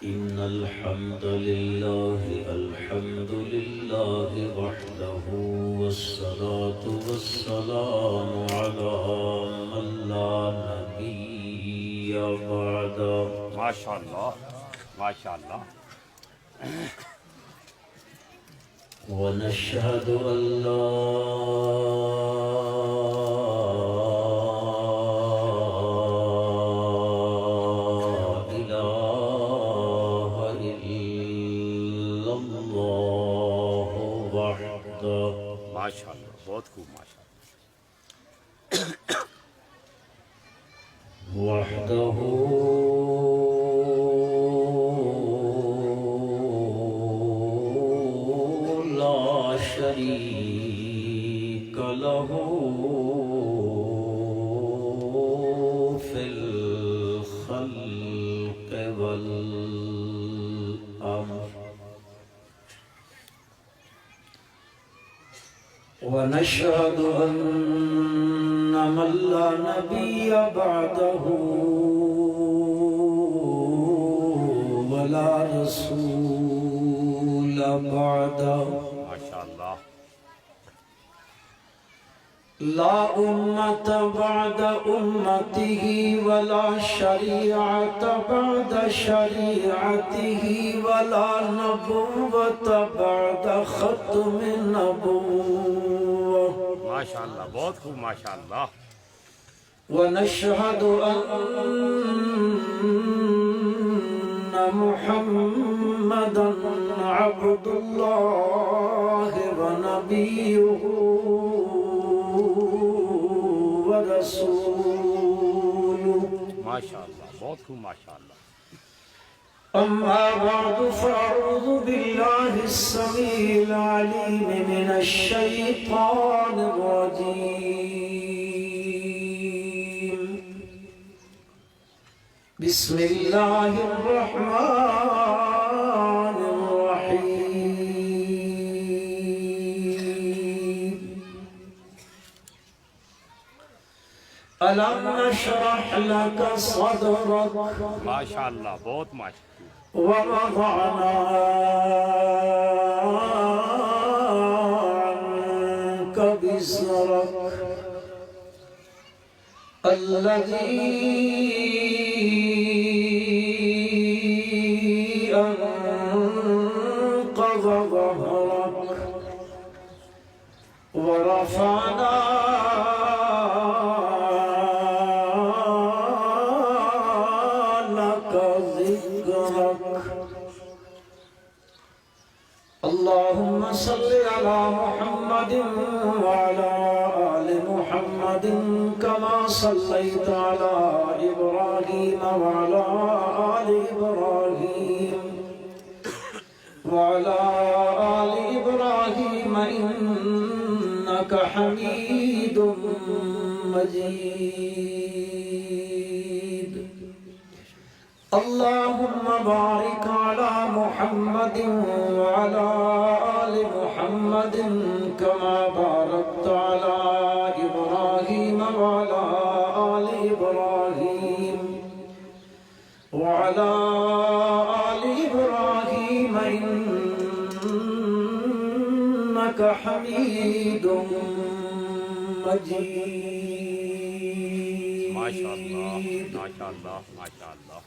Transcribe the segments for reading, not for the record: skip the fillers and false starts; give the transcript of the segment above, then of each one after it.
إن الحمد لله وحده والصلاة والسلام على من لا نبي بعده ما شاء الله ما شاء الله ونشهد أن لا إله إلا الله وحده ما شاء الله بہت خوب ما شاء اللہ وحده لا شريك له في الخلق والأمر ونشهد أن من لا نبي بعده ولا رسول بعده ما شاء الله لا أمة بعد أمته ولا شريعة بعد شريعته ولا نبوة بعد ختم النبوة ما شاء الله بہت خوب ما شاء الله ونشهد أن محمدا عبد الله ونبيه ورسوله ما شاء الله بہت خوب ما شاء الله أما بعد فأعوذ بالله السميع العليم من الشيطان الرجيم بسم الله الرحمن الرحيم ألم نشرح لك صدرك ما شاء الله بہت ما شاء اللہ ووضعنا عنك وزرك الذي أنقض ظهرك ورفعنا اللهم صل على محمد وعلى آل محمد كما صليت على إبراهيم وعلى آل إبراهيم وعلى آل إبراهيم إنك حميد مجيد اللهم بارك على محمد وعلى آل محمد كما باركت على إبراهيم وعلى آل إبراهيم وعلى آل إبراهيم إنك حميد مجيد ما شاء الله ما شاء الله ما شاء الله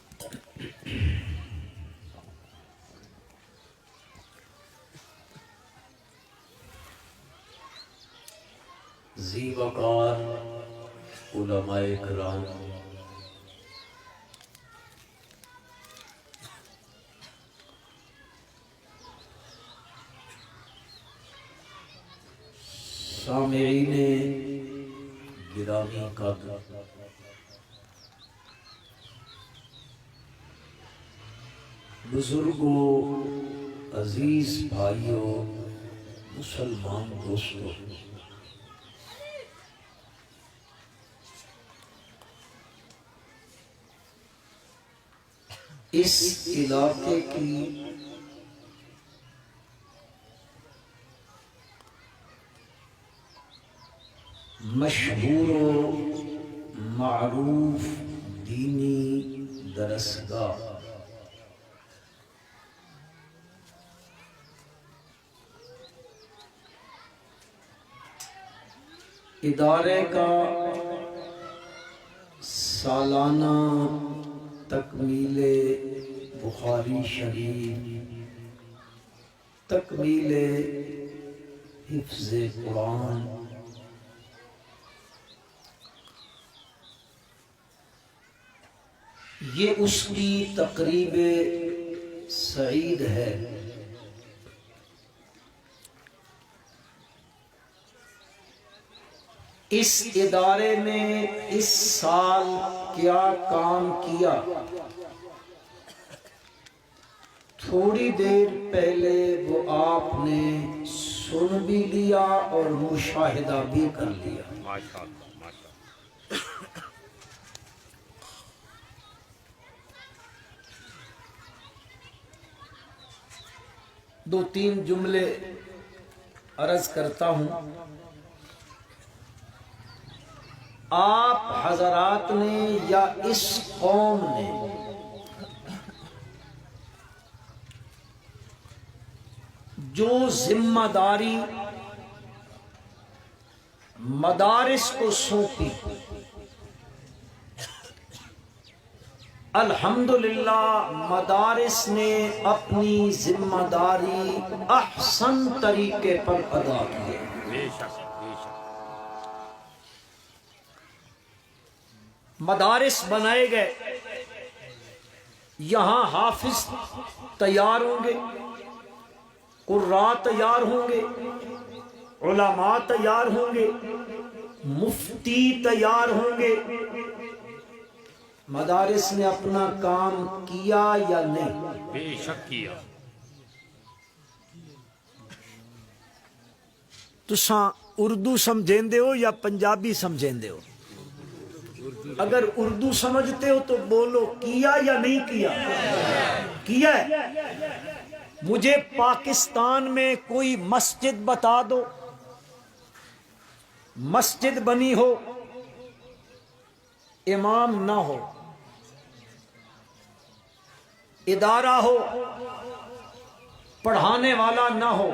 ذی وقار علماء کرام سامعین گرامی قدر بزرگوں عزیز بھائیوں مسلمان دوستوں اس علاقے کی مشہور و معروف دینی درسگاہ ادارے کا سالانہ تکمیل بخاری شریف، تکمیل حفظ قرآن، یہ اس کی تقریب سعید ہے۔ اس ادارے نے اس سال کیا کام کیا، تھوڑی دیر پہلے وہ آپ نے سن بھی لیا اور مشاہدہ بھی کر لیا۔ ماشاءاللہ ماشاءاللہ۔ دو تین جملے عرض کرتا ہوں۔ آپ حضرات نے یا اس قوم نے جو ذمہ داری مدارس کو سونپی، الحمدللہ مدارس نے اپنی ذمہ داری احسن طریقے پر ادا کی۔ بے شک بے شک۔ مدارس بنائے گئے، یہاں حافظ تیار ہوں گے، قراء تیار ہوں گے، علماء تیار ہوں گے، مفتی تیار ہوں گے۔ مدارس نے اپنا کام کیا یا نہیں؟ بے شک کیا۔ تساں اردو سمجھیندے ہو یا پنجابی سمجھیندے ہو؟ اگر اردو سمجھتے ہو تو بولو کیا یا نہیں کیا؟ کیا ہے۔ مجھے پاکستان میں کوئی مسجد بتا دو، مسجد بنی ہو، امام نہ ہو، ادارہ ہو، پڑھانے والا نہ ہو،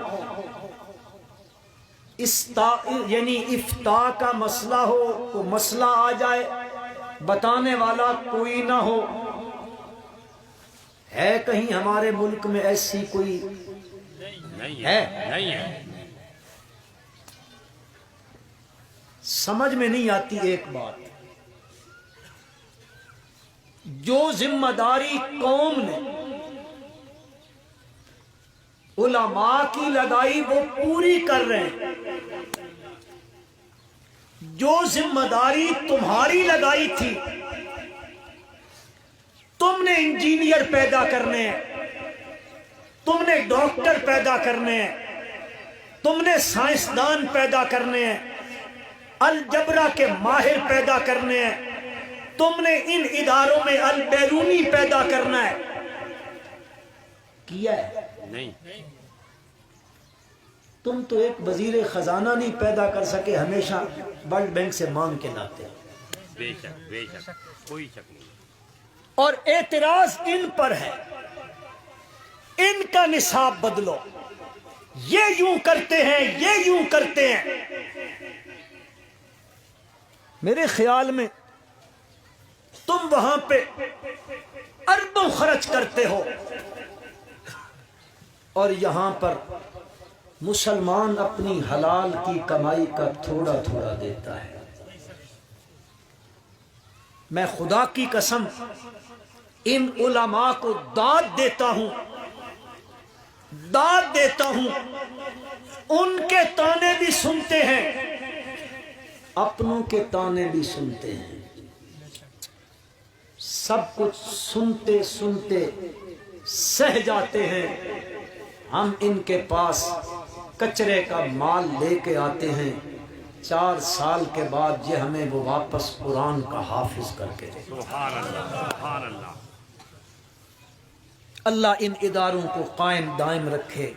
یعنی افتاء کا مسئلہ ہو، تو مسئلہ آ جائے، بتانے والا کوئی نہ ہو۔ ہے کہیں ہمارے ملک میں ایسی کوئی نہیں ہے؟ نہیں ہے۔ سمجھ میں نہیں آتی ایک بات، جو ذمہ داری قوم نے علماء کی لگائی وہ پوری کر رہے ہیں، جو ذمہ داری تمہاری لگائی تھی، تم نے انجینئر پیدا کرنے ہیں، تم نے ڈاکٹر پیدا کرنے ہیں، تم نے سائنسدان پیدا کرنے ہیں، الجبرا کے ماہر پیدا کرنے ہیں، تم نے ان اداروں میں البیرونی پیدا کرنا ہے۔ کیا ہے؟ نہیں۔ تم تو ایک وزیر خزانہ نہیں پیدا کر سکے، ہمیشہ ورلڈ بینک سے مانگ کے لاتے ہو۔ بے شک بے شک، کوئی شک نہیں۔ اور اعتراض ان پر ہے، ان کا نصاب بدلو، یہ یوں کرتے ہیں، یہ یوں کرتے ہیں۔ میرے خیال میں تم وہاں پہ اربوں خرچ کرتے ہو اور یہاں پر مسلمان اپنی حلال کی کمائی کا تھوڑا تھوڑا دیتا ہے۔ میں خدا کی قسم ان علماء کو داد دیتا ہوں، داد دیتا ہوں، ان کے تانے بھی سنتے ہیں، اپنوں کے تانے بھی سنتے ہیں، سب کچھ سنتے سنتے سہ جاتے ہیں۔ ہم ان کے پاس کچرے کا مال لے کے آتے ہیں، 4 سال کے بعد یہ ہمیں وہ واپس قرآن کا حافظ کر کے دے۔ سبحان اللہ سبحان اللہ۔ اللہ ان اداروں کو قائم دائم رکھے۔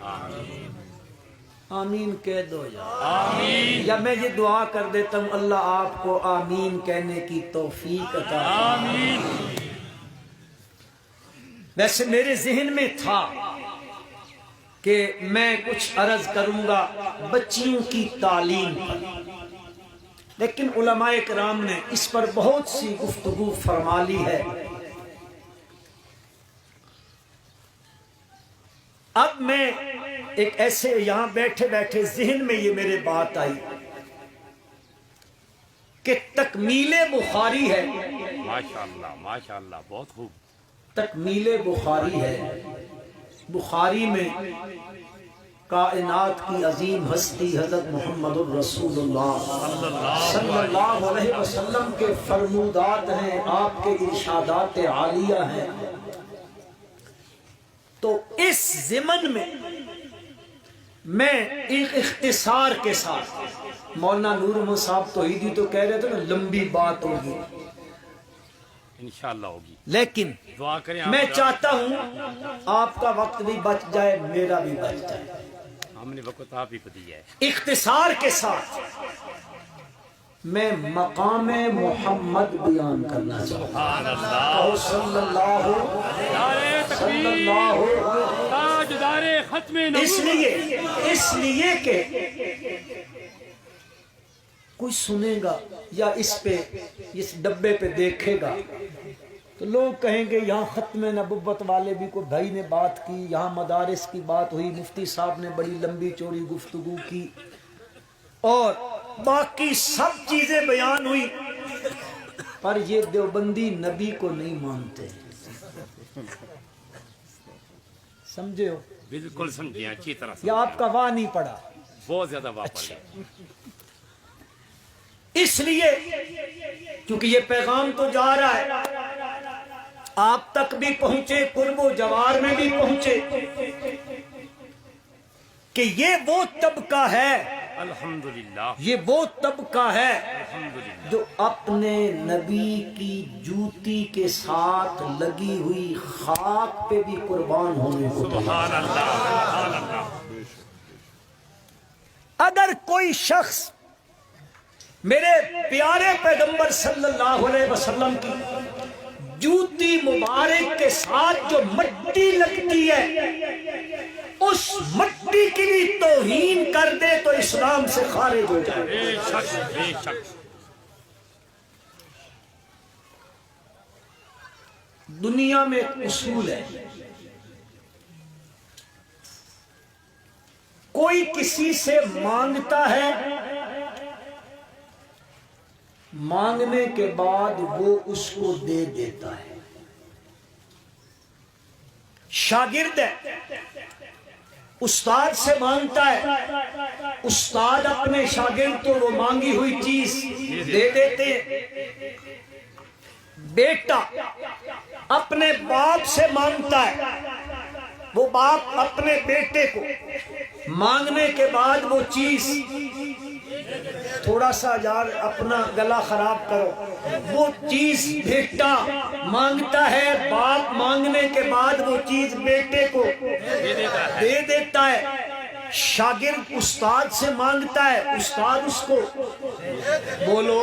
آمین کہہ دو یار۔ آمین۔ یا میں یہ دعا کر دیتا ہوں، اللہ آپ کو آمین کہنے کی توفیق عطا فرمائے۔ آمین۔ ویسے میرے ذہن میں تھا کہ میں کچھ عرض کروں گا بچیوں کی تعلیم پر، لیکن علماء کرام نے اس پر بہت سی گفتگو فرما لی ہے۔ اب میں ایک ایسے یہاں بیٹھے بیٹھے ذہن میں یہ میرے بات آئی کہ تکمیل بخاری ہے، ماشاءاللہ بہت خوب۔ تکمیل بخاری ہے، بخاری میں کائنات کی عظیم ہستی حضرت محمد الرسول اللہ صلی اللہ علیہ وسلم کے فرمودات ہیں، آپ کے ارشادات عالیہ ہیں۔ تو اس ضمن میں ایک اختصار کے ساتھ، مولانا نور محمد صاحب توحیدی تو کہہ رہے تھے نا لمبی بات ہوگی، انشاءاللہ ہوگی، لیکن دعا کریں۔ میں چاہتا ہوں آپ کا وقت بھی بچ جائے، میرا بھی بچ جائے۔ ہم نے وقت آپ ہی کو دیا ہے۔ اختصار کے ساتھ میں مقام محمد بیان کرنا چاہتا ہوں۔ صلی اللہ تاجدار ختم نبوت، اس لیے کہ کوئی سنے گا یا اس ڈبے پہ دیکھے گا تو لوگ کہیں گے یہاں ختم نبوت والے بھی کوئی بھائی نے بات کی، یہاں مدارس کی بات ہوئی، مفتی صاحب نے بڑی لمبی چوڑی گفتگو کی اور باقی سب چیزیں بیان ہوئی، پر یہ دیوبندی نبی کو نہیں مانتے، سمجھے ہو؟ بالکل سمجھے، اچھی طرح یا آپ کا واہ نہیں پڑا؟ بہت زیادہ واپس ہے۔ اس لیے کیونکہ یہ پیغام تو جا رہا ہے، آپ تک بھی پہنچے، قرب و جوار میں بھی پہنچے کہ یہ وہ طبقہ ہے، الحمدللہ، یہ وہ طبقہ ہے الحمدللہ، جو اپنے نبی کی جوتی کے ساتھ لگی ہوئی خاک پہ بھی قربان ہونے کو تیار۔ سبحان اللہ، سبحان اللہ۔ اگر کوئی شخص میرے پیارے پیغمبر صلی اللہ علیہ وسلم کی جوتی مبارک کے ساتھ جو مٹی لگتی ہے اس مٹی کی بھی توہین کر دے تو اسلام سے خارج ہو جائے۔ بے شک، بے شک۔ دنیا میں ایک اصول ہے، کوئی کسی سے مانگتا ہے، مانگنے کے بعد وہ اس کو دے دیتا ہے۔ شاگرد ہے، استاد سے مانگتا ہے، استاد اپنے شاگرد کو وہ مانگی ہوئی چیز دے دیتے ہیں۔ بیٹا اپنے باپ سے مانگتا ہے، وہ باپ اپنے بیٹے کو مانگنے کے بعد وہ چیز، تھوڑا سا یار اپنا گلا خراب کرو، وہ چیز بیٹا مانگتا ہے، باپ مانگنے کے بعد وہ چیز بیٹے کو دے دیتا ہے۔ شاگرد استاد سے مانگتا ہے، استاد اس کو بولو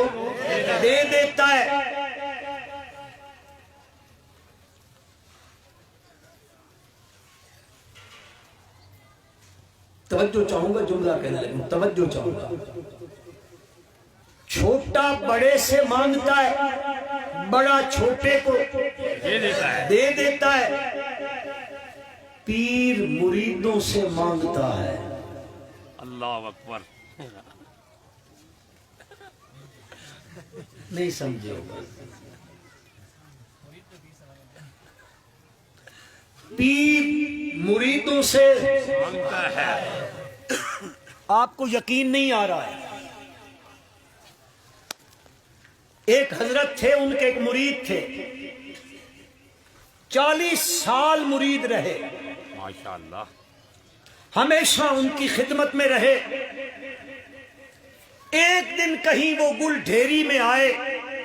دے دیتا ہے۔ توجہ چاہوں گا، جملہ کہنے لگوں، توجہ چاہوں گا۔ چھوٹا بڑے سے مانگتا ہے، بڑا چھوٹے کو دے دیتا ہے۔ پیر مریدوں سے مانگتا ہے، اللہ اکبر۔ نہیں سمجھے ہوگا، پیر مریدوں سے مانگتا ہے۔ آپ کو یقین نہیں آ رہا ہے، ایک حضرت تھے، ان کے ایک مرید تھے، 40 سال مرید رہے، ماشاءاللہ، ہمیشہ ان کی خدمت میں رہے۔ ایک دن کہیں وہ گل ڈھیری میں آئے،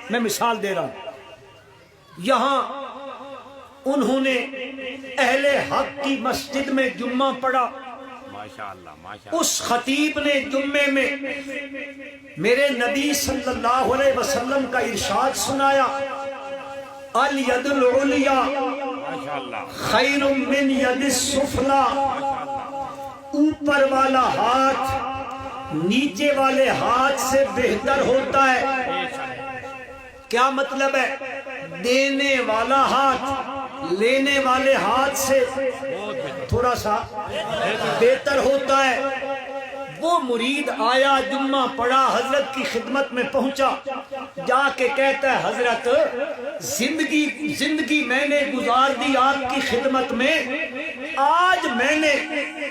میں مثال دے رہا ہوں، یہاں انہوں نے اہل حق کی مسجد میں جمعہ پڑھا، ماشاءاللہ، ماشاءاللہ۔ اس خطیب نے جمعے میں میرے نبی صلی اللہ علیہ وسلم کا ارشاد سنایا، الید العلیٰ ماشاءاللہ، خیر من ید السفلی، اوپر والا ہاتھ نیچے والے ہاتھ سے بہتر ہوتا ہے۔ کیا مطلب ہے؟ دینے والا ہاتھ لینے والے ہاتھ سے تھوڑا سا بہتر ہوتا ہے۔ وہ مرید آیا، جمعہ پڑھا، حضرت کی خدمت میں پہنچا، جا کے کہتا ہے حضرت زندگی میں نے گزار دی آپ کی خدمت میں، آج میں نے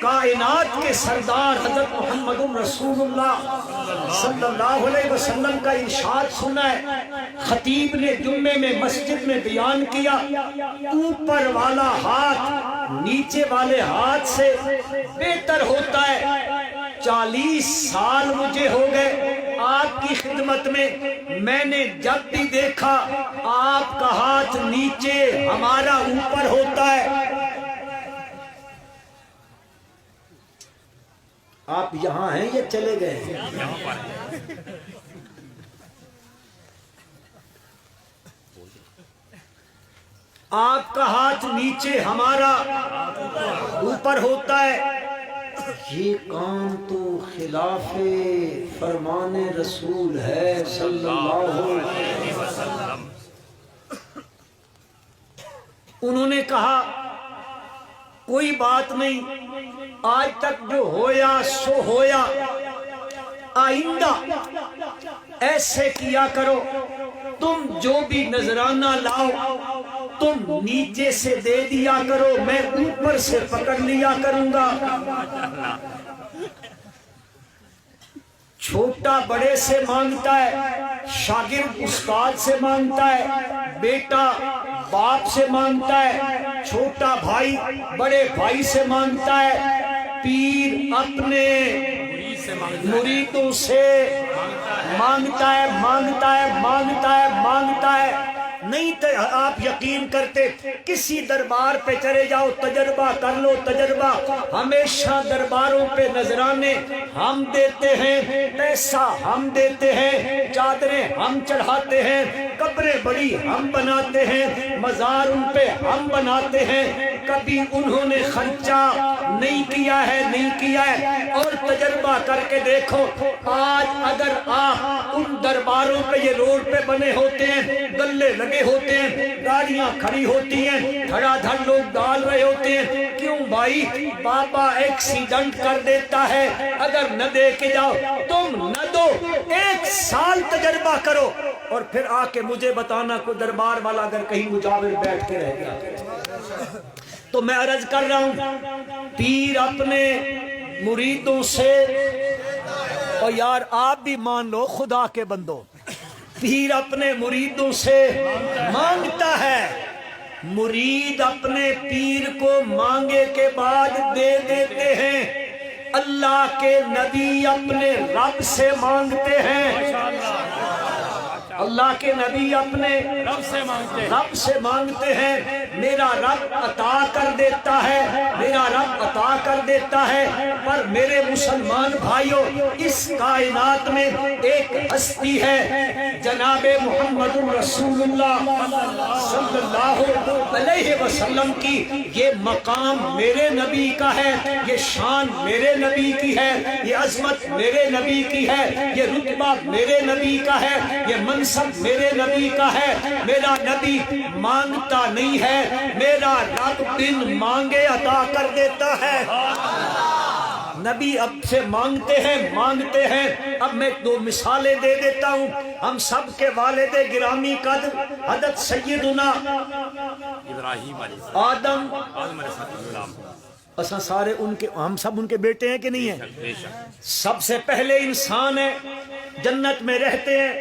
کائنات کے سردار حضرت محمد رسول اللہ صلی اللہ علیہ وسلم کا ارشاد سنا ہے۔ خطیب نے جمعے میں مسجد میں بیان کیا، اوپر والا ہاتھ نیچے والے ہاتھ سے بہتر ہوتا ہے۔ 40 سال مجھے ہو گئے آپ کی خدمت میں نے جب بھی دیکھا آپ کا ہاتھ نیچے ہمارا اوپر ہوتا ہے۔ آپ یہاں ہیں یا چلے گئے ہیں؟ آپ کا ہاتھ نیچے ہمارا اوپر ہوتا ہے۔ یہ کام تو خلاف فرمان رسول ہے صلی اللہ علیہ وسلم۔ انہوں نے کہا کوئی بات نہیں، آج تک جو ہویا سو ہویا، آئندہ ایسے کیا کرو، تم جو بھی نذرانہ لاؤ تم نیچے سے دے دیا کرو، میں اوپر سے پکڑ لیا کروں گا۔ چھوٹا بڑے سے مانگتا ہے، شاگرد استاد سے مانگتا ہے، بیٹا باپ سے مانگتا ہے، چھوٹا بھائی بڑے بھائی سے مانگتا ہے، پیر اپنے مریدوں سے مانگتا ہے مانگتا ہے مانگتا ہے مانگتا ہے۔ نہیں تو آپ یقین کرتے، کسی دربار پہ چلے جاؤ، تجربہ کر لو، تجربہ ہمیشہ درباروں پہ نذرانے ہم دیتے ہیں، پیسہ ہم دیتے ہیں، چادریں ہم چڑھاتے ہیں، قبریں بڑی ہم بناتے ہیں، مزار ان پہ ہم بناتے ہیں، کبھی انہوں نے خرچہ نہیں کیا ہے نہیں کیا ہے۔ اور تجربہ کر کے دیکھو، آج اگر آپ ان درباروں پہ یہ روڈ پہ بنے ہوتے ہیں، گلے لگے ہوتے ہیں، گاڑیاں کھڑی ہوتی ہیں، دھڑا دھڑ لوگ ڈال رہے ہوتے ہیں، کیوں بھائی؟ بابا ایکسیڈنٹ کر دیتا ہے، اگر نہ دے کے جاؤ تم نہ دو، 1 سال تجربہ کرو اور پھر آ کے مجھے بتانا کوئی دربار والا اگر کہیں مجاور بیٹھ کے رہ گیا۔ تو میں عرض کر رہا ہوں، پیر اپنے مریدوں سے، اور یار آپ بھی مان لو خدا کے بندو، پیر اپنے مریدوں سے مانگتا ہے، مرید اپنے پیر کو مانگے کے بعد دے دیتے ہیں۔ اللہ کے نبی اپنے رب سے مانگتے ہیں، اللہ کے نبی اپنے رب سے مانگتے ہیں، میرا رب عطا کر دیتا ہے، میرا رب عطا کر دیتا ہے۔ پر میرے مسلمان بھائیوں، اس کائنات میں ایک ہستی ہے، جناب محمد رسول اللہ صلی اللہ علیہ وسلم کی۔ یہ مقام میرے نبی کا ہے، یہ شان میرے نبی کی ہے، یہ عظمت میرے نبی کی ہے، یہ رتبہ میرے نبی کا ہے، یہ منصب میرے نبی کا ہے۔ میرا نبی مانگتا نہیں ہے، میرا رب بن مانگے عطا کر دیتا ہے۔ نبی اب سے مانگتے ہیں۔ اب میں 2 مثالیں دے دیتا ہوں۔ ہم سب کے والد گرامی قدر حضرت سیدنا ابراہیم علیہ آدم، السلام، اساں سارے ہم سب ان کے بیٹے ہیں کہ نہیں ہیں؟ سب سے پہلے انسان ہے، جنت میں رہتے ہیں۔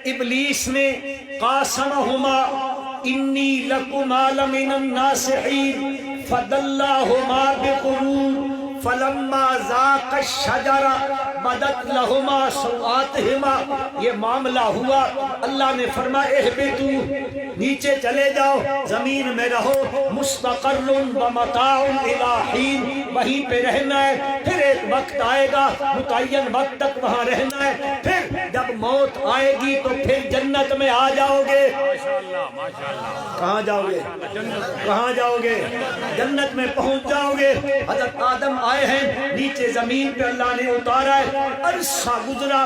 ابلیس نے قاسمہما انی لکما لمن الناصحین فدلاہما بغرور فلما ذاق الشجرہ بدت لہما سوآتہما۔ یہ معاملہ ہوا، اللہ نے فرمایا اہبطوا، نیچے چلے جاؤ، زمین میں رہو، مستقر ومتاع الی حین، وہیں پہ رہنا ہے، پھر ایک وقت آئے گا متعین وقت تک وہاں رہنا ہے، پھر جب موت آئے گی تو پھر جنت میں آ جاؤ گے. ماشاءاللہ کہاں جاؤ گے؟ کہاں جاؤ گے؟ جنت میں پہنچ جاؤ گے. حضرت آدم آئے ہیں نیچے زمین پہ اللہ نے اتارا ہے. عرصہ گزرا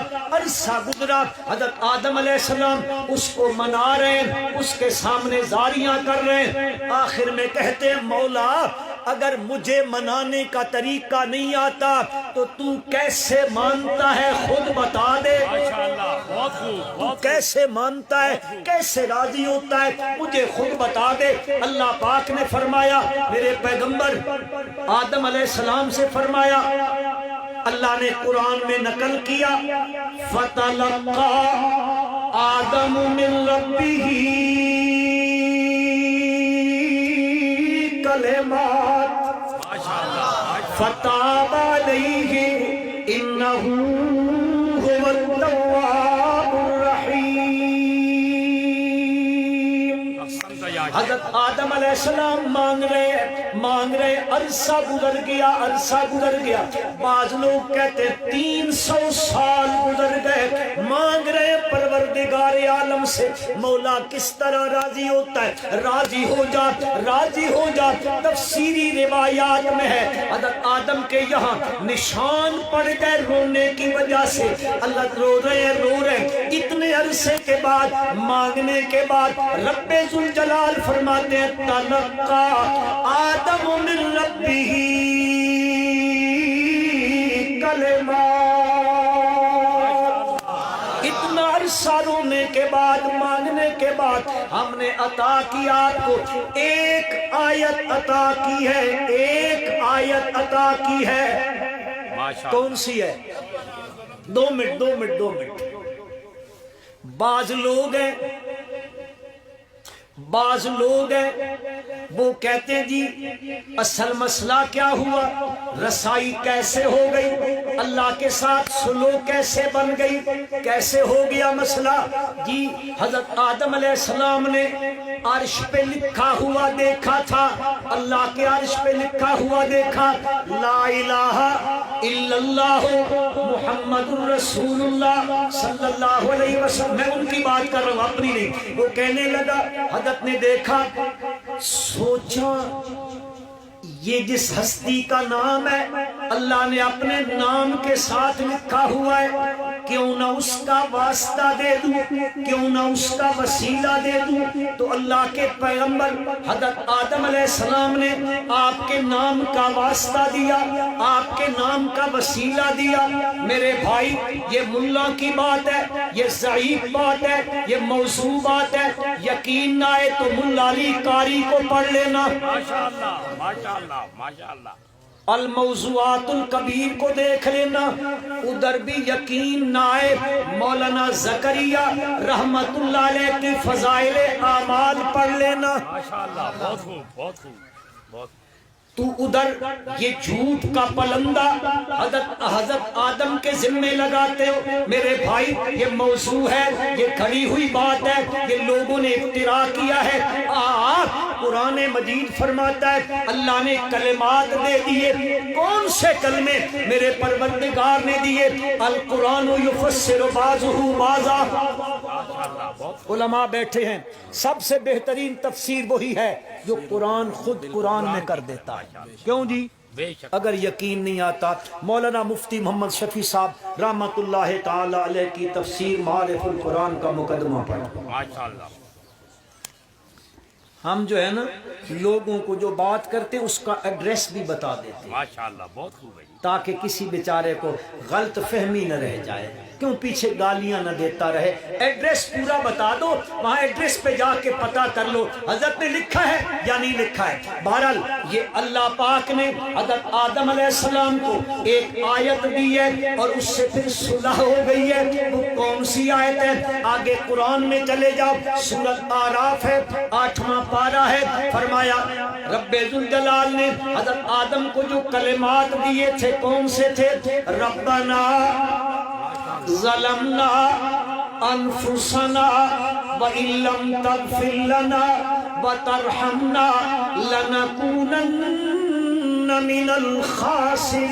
حضرت آدم علیہ السلام اس کو منا رہے ہیں, اس کے سامنے زاریاں کر رہے ہیں. آخر میں کہتے ہیں مولا اگر مجھے منانے کا طریقہ نہیں آتا تو تو کیسے مانتا ہے خود بتا دے. ماشاءاللہ بہت خوب تو کیسے مانتا ہے, کیسے راضی ہوتا ہے, مجھے خود بتا دے. اللہ پاک نے فرمایا, میرے پیغمبر آدم علیہ السلام سے فرمایا, اللہ نے قرآن میں نقل کیا, فَتَلَقَّى آدَمُ مِن رَبِّهِ کلمات فَتَابَ عَلَيْهِ إِنَّهُ هُوَ التَّوَّابُ الرَّحِيمُ. حضرت آدم علیہ السلام مانگ رہے عرصہ گزر گیا. بعض لوگ کہتے 300 سال گزر گئے. مانگ رہے پروردگار عالم سے, مولا کس طرح راضی ہوتا ہے, راضی ہو جا. تفسیری روایات میں ہے حضرت آدم کے یہاں نشان پڑ گئے رونے کی وجہ سے. اللہ رو رہے ہیں. اتنے عرصے کے بعد مانگنے کے بعد رب ذوالجلال فرماتے ہیں تلقا آدم من ربہ کلمات. اتنا عرصہ رونے کے بعد مانگنے کے بعد ہم نے عطا کی آپ کو ایک آیت عطا کی ہے. کون سی ہے؟ 2 منٹ. بعض لوگ ہیں وہ کہتے ہیں جی اصل مسئلہ کیا ہوا, رسائی کیسے ہو گئی, اللہ کے ساتھ سلوک کیسے بن گئی, کیسے ہو گیا مسئلہ. جی حضرت آدم علیہ السلام نے عرش پہ لکھا ہوا دیکھا تھا, اللہ کے عرش پہ لکھا ہوا دیکھا, لا الہ الا اللہ محمد الرسول اللہ صلی اللہ علیہ وسلم. میں ان کی بات کر رہا ہوں, اپنی نہیں. وہ کہنے لگا, حضرت نے دیکھا, سوچا یہ جس ہستی کا نام ہے اللہ نے اپنے نام کے ساتھ لکھا ہوا ہے, کیوں نہ اس کا واسطہ دے دوں, کیوں نہ اس کا وسیلہ دے دوں. تو اللہ کے پیغمبر حضرت آدم علیہ السلام نے آپ کے نام کا واسطہ دیا, آپ کے نام کا وسیلہ دیا. میرے بھائی یہ ملا کی بات ہے, یہ ضعیف بات ہے, یہ موضوع بات ہے. یقین نہ آئے تو ملا علی قاری کو پڑھ لینا, ماشاءاللہ الموضوعات الکبیر کو دیکھ لینا. ادھر بھی یقین نہ آئے مولانا زکریا رحمت اللہ علیہ کی فضائل اعمال پڑھ لینا. ماشاءاللہ بہت خوب. تو ادھر یہ جھوٹ کا پلندہ حضرت آدم کے ذمے لگاتے ہو. میرے بھائی یہ موضوع ہے, یہ کھڑی ہوئی بات ہے, یہ لوگوں نے اختراع کیا ہے. قرآن مجید فرماتا ہے اللہ نے کلمات دے دیے. کون سے کلمے میرے پروردگار نے دیے؟ القرآن یفسر بعضہ بعضا. علماء بیٹھے ہیں, سب سے بہترین تفسیر وہی ہے جو قرآن خود قرآن میں کر دیتا ہے. کیوں جی؟ اگر یقین نہیں آتا مولانا مفتی محمد شفیع صاحب رحمت اللہ تعالی علیہ کی تفسیر معارف القرآن کا مقدمہ پڑھیں. ماشاءاللہ ہم جو ہے نا لوگوں کو جو بات کرتے اس کا ایڈریس بھی بتا دیتے ہیں ماشاءاللہ بہت خوب ہے تاکہ کسی بیچارے کو غلط فہمی نہ رہ جائے, کیوں پیچھے گالیاں نہ دیتا رہے. ایڈریس پورا بتا دو, وہاں ایڈریس پہ جا کے پتہ کر لو حضرت نے لکھا ہے یا نہیں لکھا ہے. بہرحال یہ اللہ پاک نے حضرت آدم علیہ السلام کو ایک آیت دی ہے اور اس سے پھر صلح ہو گئی ہے. وہ کون سی آیت ہے؟ آگے قرآن میں چلے جاؤ, سورۃ اعراف ہے, 8واں پارہ ہے. فرمایا رب ذوالجلال نے حضرت آدم کو جو کلمات دیے تھے کون سے تھے؟ ربنا ظلمنا انفسنا وان لم تغفر لنا وترحمنا لنكونن من الخاسرین.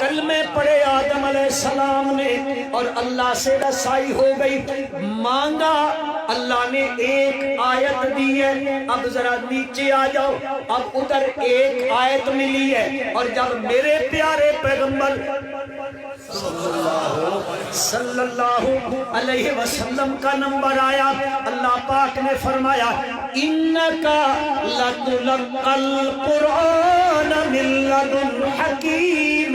کلمے پڑھے آدم علیہ السلام نے اور اللہ سے رسائی ہو گئی، مانگا، اللہ نے ایک آیت دی ہے۔ اب ذرا نیچے آ جاؤ، اب ادھر ایک آیت ملی ہے، اور جب میرے پیارے پیغمبر صلی اللہ علیہ وسلم کا نمبر آیا، اللہ پاک نے فرمایا انکا لتلقى القرآن من لدن حکیم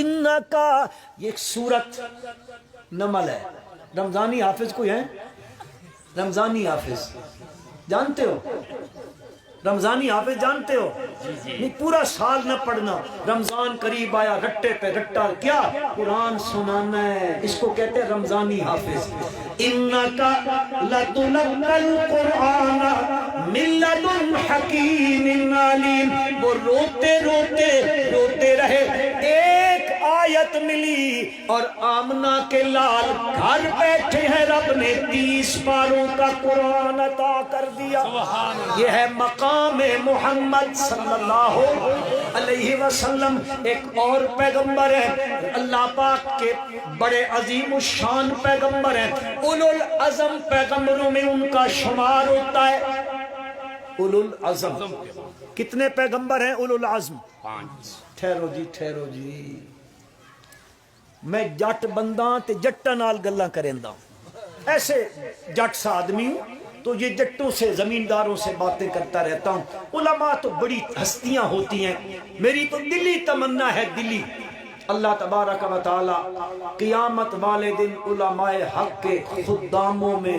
انکا، یہ ایک سورت نمل ہے۔ رمضانی حافظ کوئی ہے؟ رمضانی حافظ جانتے ہو؟ رمضانی حافظ جانتے ہو؟ نہیں، پورا سال نہ پڑھنا، رمضان قریب آیا رٹے پہ رٹا کیا قرآن سنانا ہے، اس کو کہتے ہیں رمضانی حافظ۔ انکا لتلقى القرآن من لدن حکیم علیم۔ وہ روتے روتے روتے رہے، ایک آیت ملی اور آمنہ کے لال گھر بیٹھے ہیں، رب نے 30 پاروں کا قرآن عطا کر دیا۔ یہ ہے مقام محمد صلی اللہ علیہ وسلم۔ ایک اور پیغمبر ہے، اللہ پاک کے بڑے عظیم الشان پیغمبر ہیں، اولو العزم پیغمبروں میں ان کا شمار ہوتا ہے۔ اولو العزم کتنے پیغمبر ہیں؟ اولو العزم 5۔ ٹھہرو جی، ٹھہرو جی، میں جٹ بنداں تے جٹاں نال گلاں کریندا ہوں، ایسے جٹ سا آدمی ہوں تو یہ جٹوں سے زمینداروں سے باتیں کرتا رہتا ہوں۔ علماء تو بڑی ہستیاں ہوتی ہیں، میری تو دلی تمنا ہے، دلی اللہ تبارک و تعالی قیامت والے دن علماء حق کے خداموں میں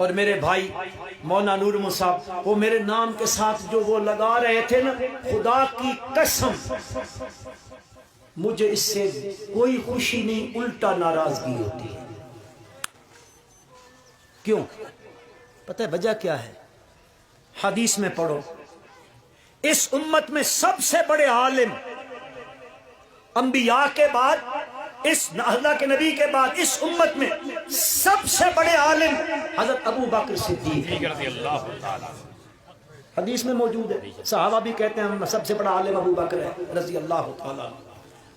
اور میرے بھائی مولانا نور صاحب، وہ میرے نام کے ساتھ جو وہ لگا رہے تھے نا، خدا کی قسم مجھے اس سے کوئی خوشی نہیں، الٹا ناراضگی ہوتی ہے۔ کیوں؟ پتہ ہے وجہ کیا ہے؟ حدیث میں پڑھو، اس امت میں سب سے بڑے عالم انبیاء کے بعد، اس اللہ کے نبی کے بعد اس امت میں سب سے بڑے عالم حضرت ابو بکر صدیق ہیں۔ رضی اللہ تعالیٰ۔ حدیث میں موجود ہے، صحابہ بھی کہتے ہیں سب سے بڑا عالم ابو بکر ہے رضی اللہ تعالیٰ۔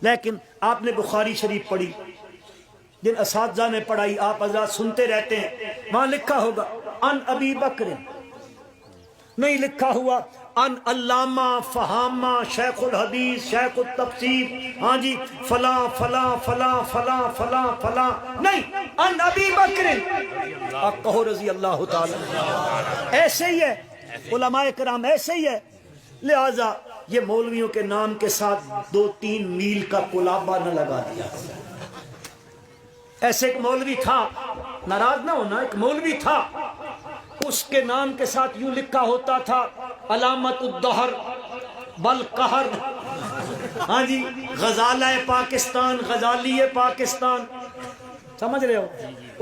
لیکن آپ نے بخاری شریف پڑھی، جن اساتذہ نے پڑھائی آپ حضرات سنتے رہتے ہیں، وہاں لکھا ہوگا ان ابی بکر، نہیں لکھا ہوا ان علامہ فہامہ شیخ الحدیث شیخ التفسیر، ہاں جی فلاں فلاں فلاں فلاں فلاں فلاں، نہیں، ان ابی بکر، آپ کہو رضی اللہ تعالی۔ ایسے ہی ہے علماء کرام، ایسے ہی ہے، لہذا یہ مولویوں کے نام کے ساتھ 2-3 میل کا کلابہ نہ لگا دیا۔ ایسے ایک مولوی تھا، ناراض نہ ہونا، ایک مولوی تھا، اس کے نام کے ساتھ یوں لکھا ہوتا تھا علامت الدہر بالقہر، ہاں جی غزالہ پاکستان، غزالی پاکستان، سمجھ رہے ہو؟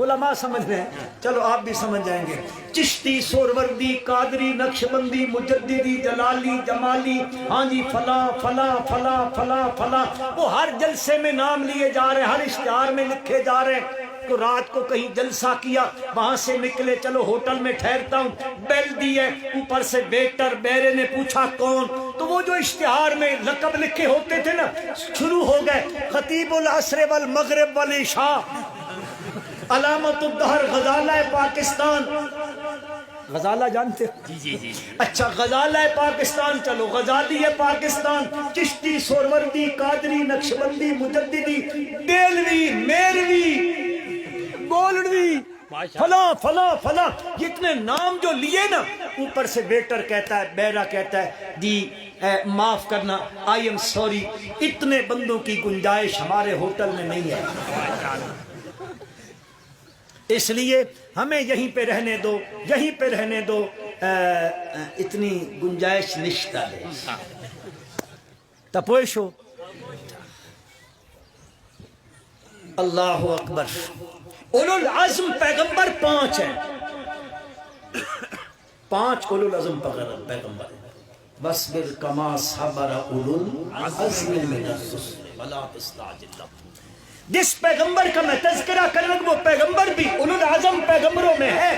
علماء سمجھ رہے ہیں، چلو آپ بھی سمجھ جائیں گے۔ چشتی، سوروردی، قادری، نقشبندی، مجددی، جلالی، جمالی، ہاں جی فلاں فلاں فلاں فلاں فلاں، وہ ہر جلسے میں نام لیے جا رہے ہیں، ہر اشتہار میں لکھے جا رہے ہیں۔ تو رات کو کہیں جلسہ کیا، وہاں سے نکلے، چلو ہوٹل میں ٹھہرتا ہوں، بیل دی ہے، اوپر سے ویٹر بیرے نے پوچھا کون، تو وہ جو اشتہار میں لقب لکھے ہوتے تھے نا، شروع ہو گئے خطیب العصر والمغرب والعشاء، علامت الدہر غزالہ پاکستان۔ غزالہ جانتے ہو؟ جی جی۔ اچھا غزالہ پاکستان، چلو غزالی پاکستان، چشتی، سوروردی، قادری، نقشبندی، مجددی، دیلوی، میروی، گولڑوی، فلاں فلاں فلاں، جتنے نام جو لیے نا، اوپر سے ویٹر کہتا ہے، بیرا کہتا ہے جی معاف کرنا، آئی ایم سوری، اتنے بندوں کی گنجائش ہمارے ہوٹل میں نہیں ہے، اس لیے ہمیں یہیں پہ رہنے دو، یہیں پہ رہنے دو، اتنی گنجائش نشتہ ہے۔ تپویش ہو، اللہ اکبر۔ اولو العزم پیغمبر 5 ہیں، 5 اولو العزم پیغمبر ہیں۔ وَاصْبِرْ كَمَا صَبَرَ أُولُو الْعَزْمِ مِنَ الرُّسُلِ وَلَا تَسْتَعْجِل لَهُمْ۔ جس پیغمبر کا میں تذکرہ کروں وہ پیغمبر بھی اولو العزم پیغمبروں میں ہے،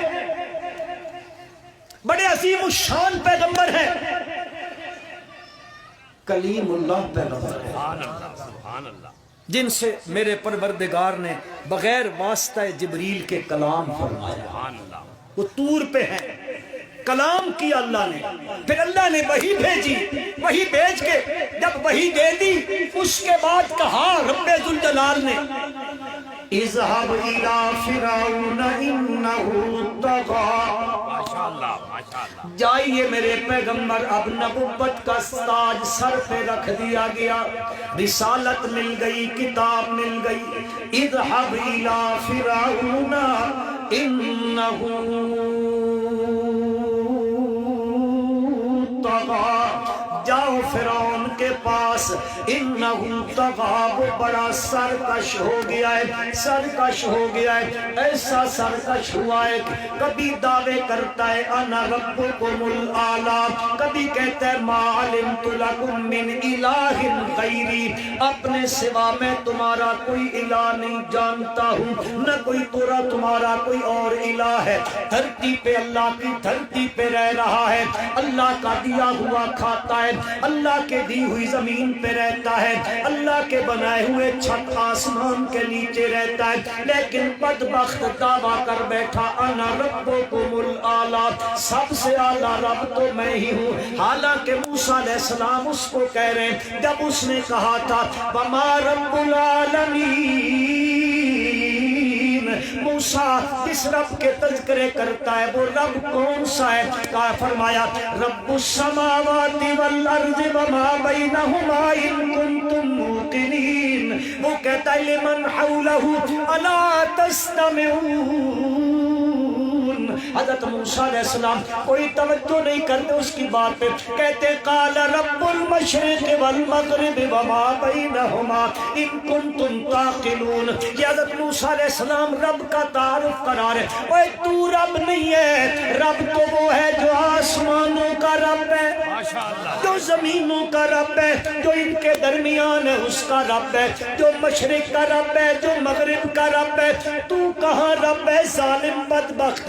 بڑے عظیم الشان پیغمبر ہیں، کلیم اللہ پیغمبر ہیں، سبحان اللہ سبحان اللہ، جن سے میرے پروردگار نے بغیر واسطہ جبریل کے کلام فرمایا۔ سبحان اللہ، وہ طور پہ ہیں، کلام کیا اللہ نے، پھر اللہ نے وحی بھیجی، وحی بھیج کے جب وحی دے دی، اس کے بعد کہا رب ذوالجلال نے اذهب الى فرعون انه طغى، ماشاء اللہ ماشاء اللہ، جائیے میرے پیغمبر، اب نبوت کا تاج سر پہ رکھ دیا گیا، رسالت مل گئی، کتاب مل گئی۔ اذهب الى فرعون انه طغى، جاؤ فرعون کے پاس، انہو طغى، وہ بڑا سرکش ہو گیا ہے، سرکش ہو گیا ہے، ایسا سرکش ہوا ہے کہ کبھی دعوے کرتا ہے انا ربکم الاعلی، کبھی کہتا ہے ما علمت لکم من الہ غیری، اپنے سوا میں تمہارا کوئی الہ نہیں جانتا ہوں، نہ کوئی تمہارا کوئی اور الہ ہے۔ دھرتی پہ اللہ کی دھرتی پہ رہ رہا ہے، اللہ کا دیا ہوا کھاتا ہے، اللہ کے دی ہوئی زمین پہ رہتا ہے، اللہ کے بنائے ہوئے چھت آسمان کے نیچے رہتا ہے، لیکن بدبخت دعویٰ کر بیٹھا انا ربکم الاعلی، سب سے اعلیٰ رب تو میں ہی ہوں۔ حالانکہ موسیٰ علیہ السلام اس کو کہہ رہے ہیں، جب اس نے کہا تھا وما رب العالمین، موسیٰ جس رب کے تذکرے کرتا ہے وہ رب کون سا ہے؟ کہا فرمایا رب السماوات والارض وما بینہما ان کنتم موقنین، وہ کہتا ہے لمن حولہ الا تستمعون، حضرت موسیٰ علیہ السلام کوئی توجہ نہیں کرتے اس کی بات پہ، کہتے قال رب المشرق والمغرب وما بینہما ان کنتم تعقلون۔ یہ حضرت موسیٰ علیہ السلام رب کا تعارف کرا رہے، اوے تو رب نہیں ہے، رب تو وہ ہے جو آسمانوں کا رب ہے، ماشاء اللہ، جو زمینوں کا رب ہے، جو ان کے درمیان ہے اس کا رب ہے، جو مشرق کا رب ہے، جو مغرب کا رب ہے۔ تو کہاں رب ہے ظالم بدبخت،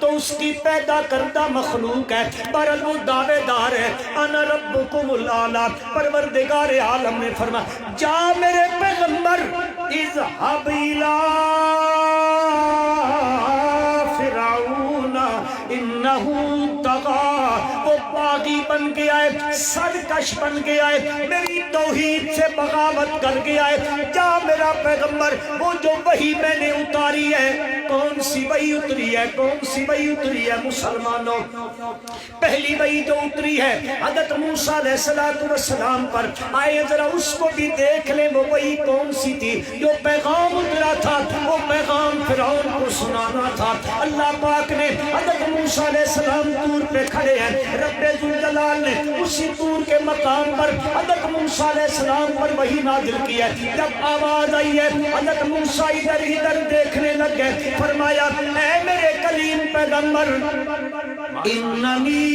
تو اس کی پیدا کردہ مخلوق ہے، بہرحال وہ دعوے دار ہے انا ربکم الاعلی۔ پروردگار عالم نے فرمایا جا میرے پیغمبر اذهب الى فرعون انه طغى، وہ باغی بن گیا ہے، سرکش بن گیا ہے، میری توحید سے بغاوت کر گیا ہے۔ جا میرا پیغمبر، وہ جو وحی میں نے اتاری ہے، کون سی وحی اتری ہے؟ کون سی وحی اتری ہے مسلمانوں؟ پہلی وحی جو اتری ہے حضرت موسیٰ علیہ السلام پر، آئے ذرا اس کو بھی دیکھ لیں، وہ وحی کون سی تھی؟ جو پیغام اترا تھا، وہ پیغام فرعون کو سنانا تھا۔ اللہ پاک نے حضرت موسیٰ علیہ السلام طور پہ کھڑے ہیں، رب ذوالجلال نے اسی طور کے مقام پر حضرت موسیٰ علیہ السلام پر وحی نازل کی ہے۔ جب آواز آئی ہے حضرت موسیٰ ادھر ادھر دیکھنے لگ گئے، فرمایا اے میرے کلیم پیغمبر اننی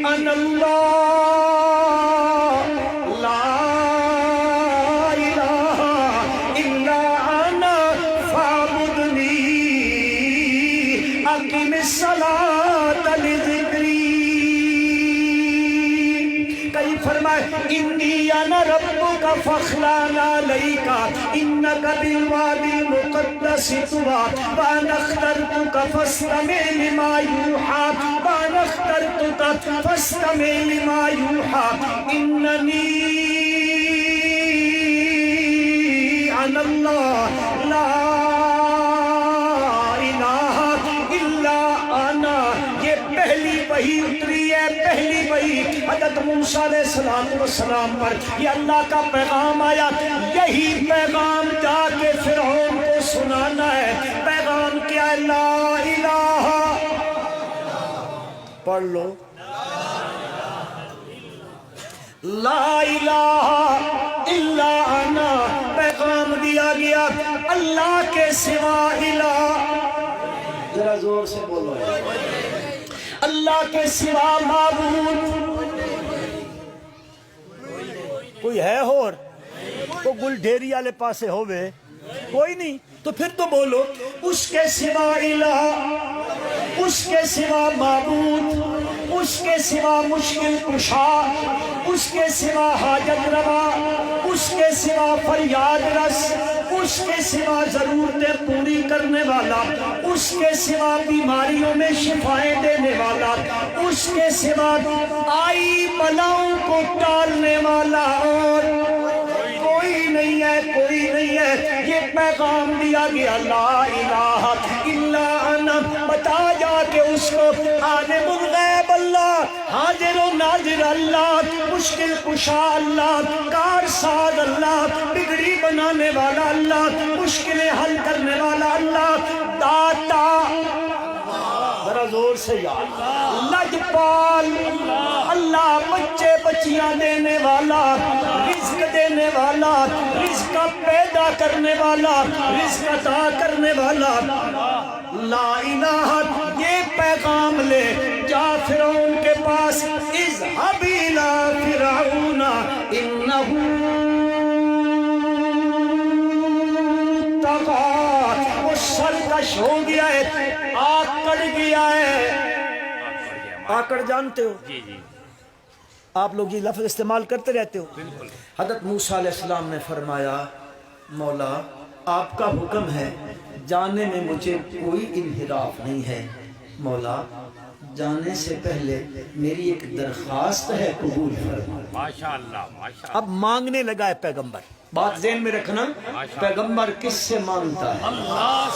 ان اللہ لا الہ الا انا فاعبدنی اقم الصلاۃ لذکری۔ کئی فرمائے انی انا ربک فاخلع علیک انک بالوادی المقدس طوی وانا اخترتک فاستمع لما یوحی وانا اخترتک فاستمع لما یوحی اننی انا اللہ لا الہ الا انا۔ یہ پہلی وحی اتری ہے، پہلی وحی حضرت موسیٰ علیہ السلام پر، یہ اللہ کا پیغام آیا، یہی پیغام جا کے فرعون کو سنانا ہے۔ پیغام کیا ہے؟ لا الہ، پڑھ لو، لا الہ الا انا، پیغام دیا گیا اللہ کے سوا الہ، ذرا زور سے بولو، اللہ کے سوا معبود کوئی ہے؟ اور وہ گل ڈھیری والے پاسے ہوئے کوئی نہیں، تو پھر تو بولو اس کے سوا الہ، اس کے سوا معبود، اس کے سوا مشکل کشا، اس کے سوا حاجت روا، اس کے سوا فریاد رس، اس کے سوا ضرورتیں پوری کرنے والا، اس کے سوا بیماریوں میں شفائیں دینے والا، اس کے سوا آئی بلاؤں کو ٹالنے والا اور کوئی نہیں ہے، کوئی نہیں ہے۔ یہ پیغام دیا گیا لا الہ الا انا، بتا جا کے اس کو عالم الغیب اللہ، حاضر و ناظر اللہ، مشکل کشا اللہ، کار ساز اللہ، بگڑی بنانے والا اللہ، مشکلیں حل کرنے والا اللہ، داتا، ذرا زور سے یاد، لجپال اللہ، بچے بچیاں دینے والا، رزق دینے والا، رزق پیدا کرنے والا، رزق عطا کرنے والا، لا الہ۔ یہ پیغام لے جا فرعون کے پاس، اذهب الى فرعون انه طغى، وہ سرکش ہو گیا ہے، آکڑ گیا ہے۔ آکڑ جانتے ہو؟ جی جی آپ لوگ یہ لفظ استعمال کرتے رہتے ہو۔ بالکل۔ حضرت موسیٰ علیہ السلام نے فرمایا مولا آپ کا حکم ہے، جانے میں مجھے کوئی انحراف نہیں ہے، مولا جانے سے پہلے میری ایک درخواست ہے، قبول فرما۔ ماشاء اللہ ماشاء اللہ۔ اب مانگنے لگا ہے پیغمبر، بات ذہن میں رکھنا، پیغمبر کس سے مانگتا ہے؟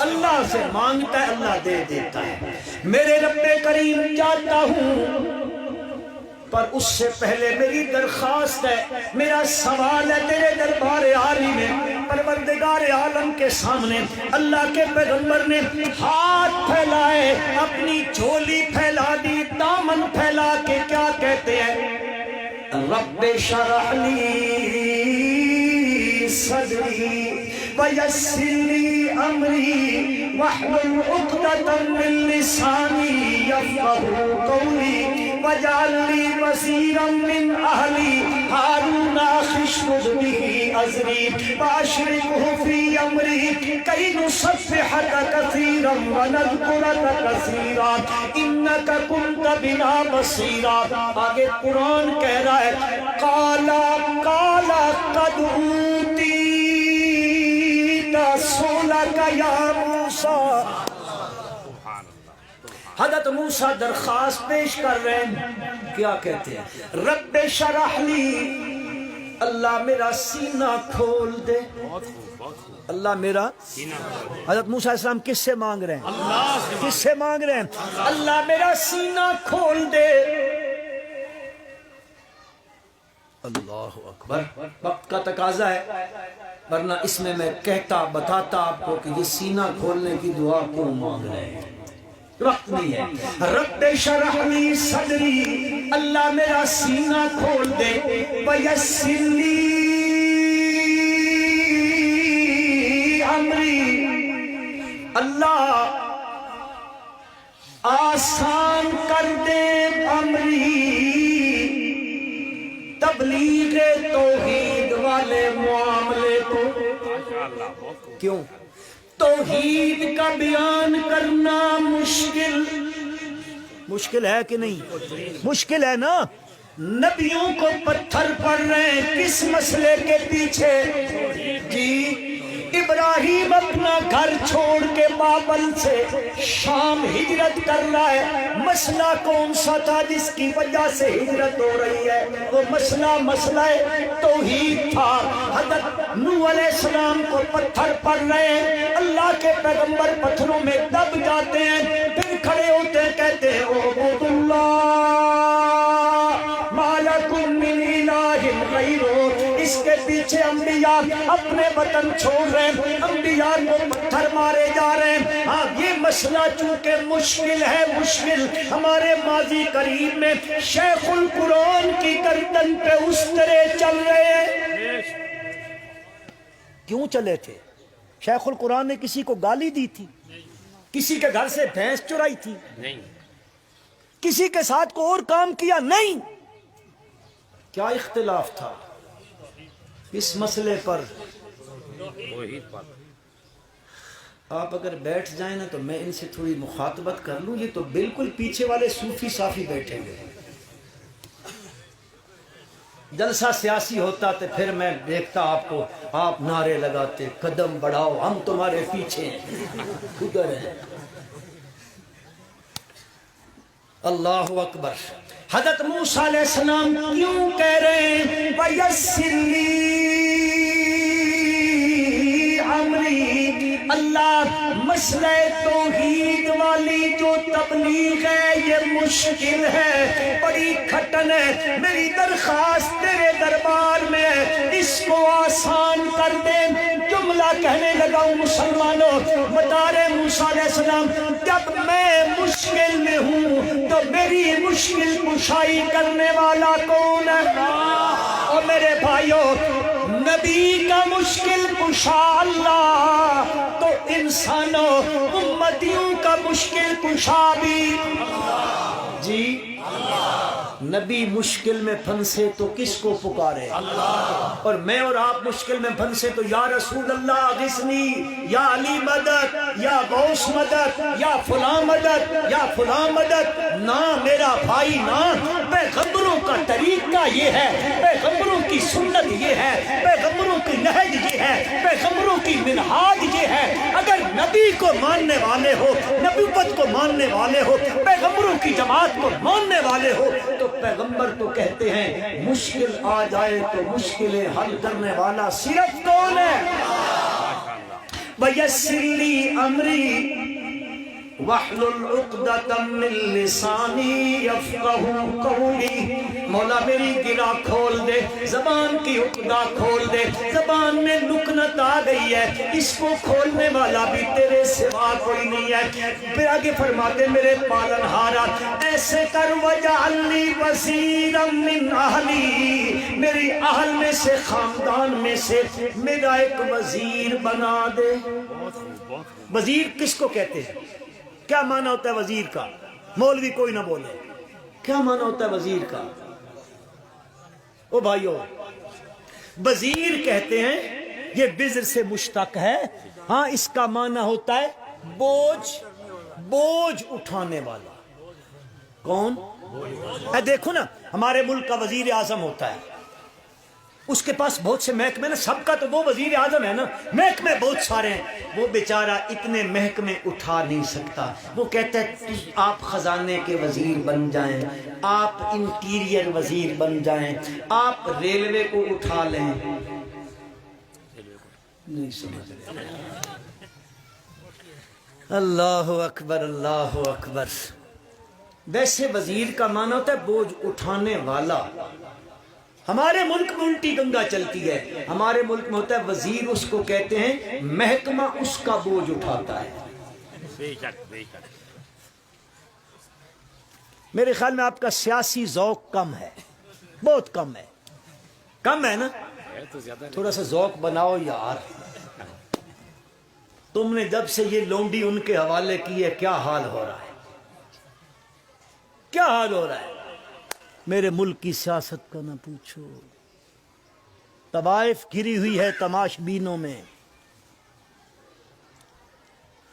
اللہ سے مانگتا ہے، اللہ دے دیتا ہے۔ میرے رب کریم چاہتا ہوں، پر اس سے پہلے میری درخواست ہے، میرا سوال ہے تیرے دربار عالی میں، پروردگار عالم کے سامنے۔ اللہ کے پیغمبر نے ہاتھ پھیلائے، اپنی جھولی پھیلا دی، دامن پھیلا کے کیا کہتے ہیں؟ رب شرح لی صدری ویسر لی امری واحلل عقدۃ من لسانی یفقهوا قولی واجعل لی وزیرا من اہلی ہارون اخی اشدد بہ ازری واشرکہ فی امری کی نسبحک کثیرا ونذکرک کثیرا انک کنت بنا بصیرا۔ آگے قرآن کہہ رہا ہے قالا قد اوتیت سؤلک یا موسیٰ۔ حضرت موسیٰ درخواست پیش کر رہے ہیں، کیا کہتے ہیں؟ رب شرح لی، اللہ میرا سینہ کھول دے، اللہ میرا سینہ کھول دے۔ حضرت موسیٰ علیہ السلام کس سے مانگ رہے ہیں؟ اللہ سے کس سے مانگ رہے ہیں؟ اللہ میرا سینہ کھول دے۔ اللہ اکبر، وقت کا تقاضا ہے، ورنہ اس میں کہتا بتاتا آپ کو کہ یہ سینہ کھولنے کی دعا کیوں مانگ رہے ہیں، وقت نہیں ہے۔ رب شرح لی صدری، اللہ میرا سینہ کھول دے، ویسر لی امری، اللہ آسان کر دے امری، تبلیغ توحید والے معاملے کو۔ ماشاء اللہ بہت خوب۔ کیوں؟ توحید کا بیان کرنا مشکل ہے کہ نہیں؟ مشکل ہے نا۔ نبیوں کو پتھر پڑ رہے ہیں کس مسئلے کے پیچھے؟ جی ابراہیم اپنا گھر چھوڑ کے بابل سے شام ہجرت کر رہا ہے، مسئلہ کون سا تھا جس کی وجہ سے ہجرت ہو رہی ہے؟ وہ مسئلہ توحید تھا۔ حضرت نوح علیہ السلام کو پتھر پڑ رہے ہیں، اللہ کے پیغمبر پتھروں میں دب جاتے ہیں، پھر کھڑے ہوتے ہیں، کہتے ہیں اعبدوا اللہ ما لکم من الہ غیرہ۔ اس کے پیچھے انبیاء اپنے وطن چھوڑ رہے ہیں، انبیاء کو پتھر مارے جا رہے ہیں۔ ہاں یہ مسئلہ چونکہ مشکل ہے، مشکل ہمارے ماضی قریب میں شیخ القرآن کی گردن پہ استرے چل رہے ہیں۔ کیوں چلے تھے؟ شیخ القرآن نے کسی کو گالی دی تھی؟ کسی کے گھر سے بھینس چرائی تھی؟ نہیں۔ کسی کے ساتھ کو اور کام کیا؟ نہیں۔ کیا اختلاف تھا؟ اس مسئلے پر توحید پر۔ آپ اگر بیٹھ جائیں نا تو میں ان سے تھوڑی مخاطبت کر لوں. یہ تو بالکل پیچھے والے صوفی صافی بیٹھے ہوئے ہیں. جلسہ سیاسی ہوتا تو پھر میں دیکھتا آپ کو, آپ نعرے لگاتے قدم بڑھاؤ ہم تمہارے پیچھے ہیں, ادھر ہیں. اللہ اکبر. حضرت موسیٰ علیہ السلام کیوں کہہ رہے ہیں وَيَسِّرْ لِي امری, اللہ مسئلہ توحید والی جو تبلیغ ہے یہ مشکل ہے, بڑی کھٹن ہے. میری درخواست تیرے دربار میں اس کو آسان کر دے. جملہ کہنے لگا ہوں مسلمانوں, بتا رہے موسیٰ علیہ السلام جب میں مشکل میں ہوں تو میری مشکل کشائی کرنے والا کون ہے؟ اور میرے بھائیوں, نبی کا مشکل کشا اللہ تو انسانوں امتیوں کا مشکل کشا بھی جی. نبی مشکل میں پھنسے تو کس کو پکارے؟ اللہ. اور میں اور آپ مشکل میں پھنسے تو یا رسول اللہ غثنی, یا علی مدد, یا غوث مدد, یا فلاں مدد, یا فلاں مدد. نہ میرا بھائی نہ. پیغمبروں کا طریقہ یہ ہے, پیغمبروں کی سنت یہ ہے, پیغمبروں کی نہج یہ ہے, پیغمبروں کی منہاج یہ ہے. اگر نبی کو ماننے والے ہو, نبوت کو ماننے والے ہو, پیغمبروں کی جماعت کو ماننے والے ہو, تو پیغمبر تو کہتے ہیں مشکل آ جائے تو مشکلیں حل کرنے والا صرف کون ہے؟ وَيَسِّرْ لِي أَمْرِي وَاحْلُلْ عُقْدَةً مِّن لِّسَانِي يَفْقَهُوا قَوْلِي. مولا میری گرہ کھول دے, زبان کی عقدہ کھول دے. زبان میں لکنت آ گئی ہے, اس کو کھولنے والا بھی تیرے سوا کوئی نہیں ہے. پھر آگے فرماتے میرے پالن ہارا ایسے کر وَجَعَلْ لِي وَزِيرًا مِّنْ أَهْلِي, میری اہل میں سے, خاندان میں سے میرا ایک وزیر بنا دے. وزیر کس کو کہتے ہیں؟ کیا معنی ہوتا ہے وزیر کا؟ مولوی کوئی نہ بولے. کیا معنی ہوتا ہے وزیر کا؟ او بھائیو, وزیر کہتے ہیں یہ وزر سے مشتق ہے. ہاں اس کا معنی ہوتا ہے بوجھ اٹھانے والا. کون؟ دیکھو نا ہمارے ملک کا وزیر اعظم ہوتا ہے, اس کے پاس بہت سے محکمے نا, سب کا تو وہ وزیر اعظم ہے نا, محکمے بہت سارے ہیں. وہ بیچارہ اتنے محکمے اٹھا نہیں سکتا. وہ کہتا ہے آپ خزانے کے وزیر بن جائیں, آپ انٹیریئر وزیر بن جائیں, آپ ریلوے کو اٹھا لیں. نہیں سمجھ رہے. اللہ اکبر, اللہ اکبر. ویسے وزیر کا معنی ہوتا ہے بوجھ اٹھانے والا. ہمارے ملک میں الٹی گنگا چلتی ہے. ہمارے ملک میں ہوتا ہے وزیر اس کو کہتے ہیں محکمہ اس کا بوجھ اٹھاتا ہے. بے شک بے شک. میرے خیال میں آپ کا سیاسی ذوق کم ہے, بہت کم ہے. کم ہے نا؟ تھوڑا سا ذوق بناؤ یار. تم نے جب سے یہ لونڈی ان کے حوالے کی ہے کیا حال ہو رہا ہے, کیا حال ہو رہا ہے. میرے ملک کی سیاست کا نہ پوچھو. طوائف گری ہوئی ہے تماش بینوں میں.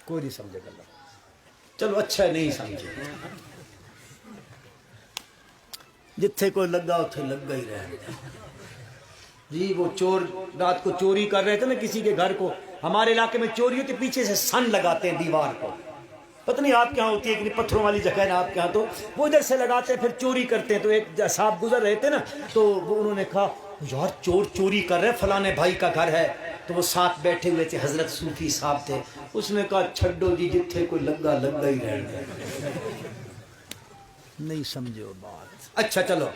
کوئی نہیں سمجھے گا. چلو اچھا نہیں سمجھے, جتھے کوئی لگا اتھے لگا ہی رہے. جی وہ چور رات کو چوری کر رہے تھے نا کسی کے گھر کو. ہمارے علاقے میں چوری ہوتی, پیچھے سے سن لگاتے ہیں دیوار کو. پتہ نہیں آپ کے یہاں ہوتی ہے کہ پتھروں والی جگہ ہے نا آپ کے یہاں, تو وہ ادھر سے لگاتے ہیں پھر چوری کرتے ہیں. تو ایک صاحب گزر رہے تھے نا, تو وہ انہوں نے کہا یار چور چوری کر رہے, فلانے بھائی کا گھر ہے. تو وہ ساتھ بیٹھے ہوئے تھے, حضرت صوفی صاحب تھے. اس نے کہا چھڈو جی, جتھے کوئی لگا لگا ہی رہ گیا. نہیں سمجھو بات. اچھا چلو.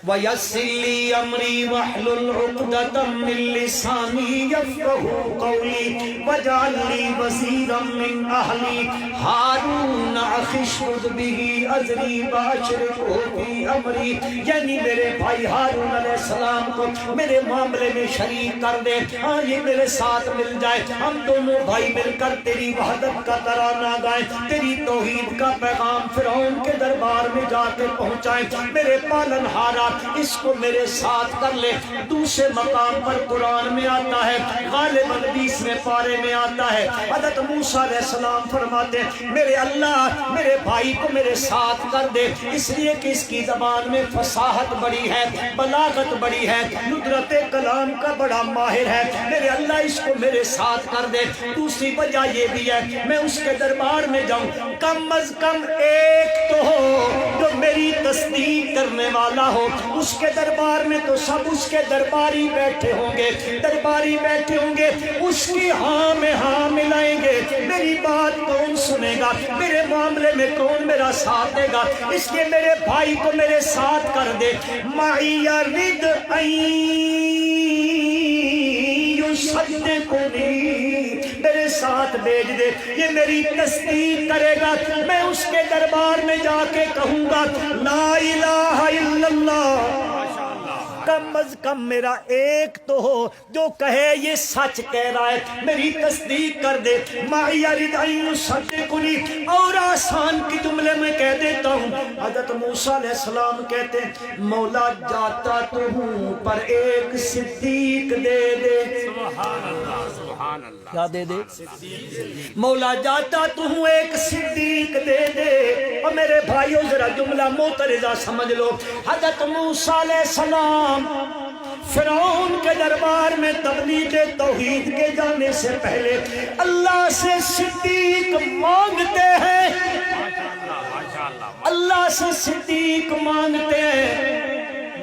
وَيَسِّرْ لِي أَمْرِي وَاحْلُلْ عُقْدَةً مِّن لِّسَانِي يَفْقَهُوا قَوْلِي وَاجْعَل لِّي وَزِيرًا مِّنْ أَهْلِي هَارُونَ أَخِي اشْدُدْ بِهِ أَزْرِي وَأَشْرِكْهُ فِي أَمْرِي. یعنی میرے بھائی ہارون علیہ السلام کو میرے معاملے میں شریک کر دے. ہاں یہ میرے ساتھ مل جائے, ہم دونوں بھائی مل کر تیری وحدت کا ترانہ گائیں, تیری توحید کا پیغام فرعون کے دربار میں جا کے پہنچائیں. میرے پالن ہارا اس کو میرے ساتھ کر لے۔ دوسرے مقام پر قرآن میں آتا ہے، غالباً 20ویں پارے میں آتا ہے، حضرت موسیٰ علیہ السلام فرماتے ہیں میرے اللہ میرے بھائی کو میرے ساتھ کر دے، اس لیے کہ اس کی زبان میں فصاحت بڑی ہے، بلاغت بڑی ہے، ندرت کلام کا بڑا ماہر ہے، میرے اللہ اس کو میرے ساتھ کر دے۔ دوسری وجہ یہ بھی ہے میں اس کے دربار میں جاؤں، کم از کم ایک تو ہو جو میری تصدیق کرنے والا ہو۔ اس کے دربار میں تو سب اس کے درباری بیٹھے ہوں گے، درباری بیٹھے ہوں گے، اس کی ہاں میں ہاں ملائیں گے، میری بات کون سنے گا، میرے معاملے میں کون میرا ساتھ دے گا، اس لیے میرے بھائی کو میرے ساتھ کر دے۔ معی رد یصدقنی، میرے ساتھ بھیج دے، یہ میری تصدیق کرے گا، میں اس کے دربار میں جا کے کہوں گا لا الہ الا اللہ، کم از کم میرا ایک تو ہو جو کہے یہ سچ کہہ رہا ہے، میری تصدیق کر دے۔ معی رد یصدقنی، اور آسان کی جملے میں کہہ دیتا ہوں، حضرت موسیٰ علیہ السلام کہتے ہیں مولا جاتا تو ہوں پر ایک صدیق دے دے۔ سبحان اللہ سبحان اللہ، کیا دے دے؟ مولا جاتا تو ہوں ایک صدیق دے دے۔ اور میرے بھائیو ذرا جملہ معترضہ سمجھ لو، حضرت موسیٰ علیہ السلام فرعون کے دربار میں تبلیغ توحید کے جانے سے پہلے اللہ سے صدیق مانگتے ہیں، اللہ سے صدیق مانگتے ہیں۔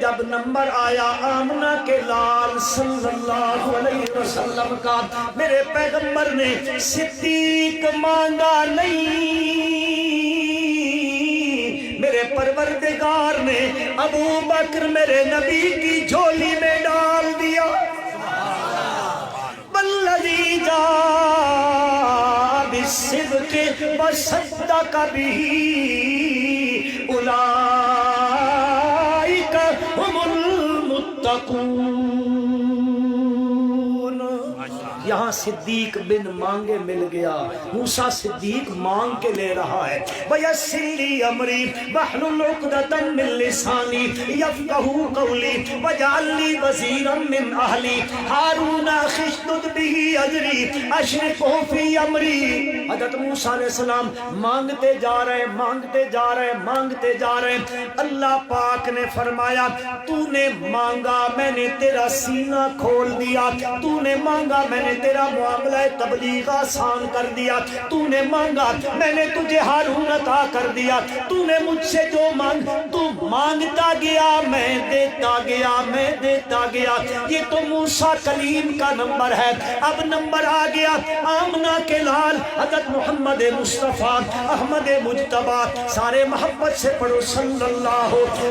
جب نمبر آیا آمنہ کے لال صلی اللہ علیہ وسلم کا، میرے پیغمبر نے صدیق مانگا نہیں، میرے پروردگار نے ابو بکر میرے نبی کی جھولی میں ڈال دیا۔ والذی جاء بالصدق وصدق به اولئک هم المتقون۔ یہاں صدیق بن مانگے مل گیا، موسیٰ صدیق مانگ کے لے رہا ہے۔ وَيَسِّرْ لِي أَمْرِي وَاحْلُلْ عُقْدَةً مِّن لِّسَانِي يَفْقَهُوا قَوْلِي وَاجْعَل لِّي وَزِيرًا مِّنْ أَهْلِي هَارُونَ أَخِي اشْدُدْ بِهِ أَزْرِي أَشْرِكْهُ فِي أَمْرِي۔ حضرت موسیٰ علیہ السلام مانگتے جا رہے مانگتے جا رہے مانگتے جا رہے، اللہ پاک نے فرمایا تو نے مانگا میں نے تیرا سینہ کھول دیا، تو نے مانگا میں نے تیرا معاملہ تبلیغ آسان کر دیا، تو نے مانگا میں نے تجھے ہارون عطا کر دیا، تو نے مجھ سے جو مانگ تو مانگتا گیا میں دیتا گیا میں دیتا گیا۔ یہ تو موسیٰ کلیم کا نمبر ہے۔ اب نمبر آ گیا آمنہ کے لال حضرت محمد مصطفیٰ احمد مجتبی، سارے محبت سے پڑھو صلی اللہ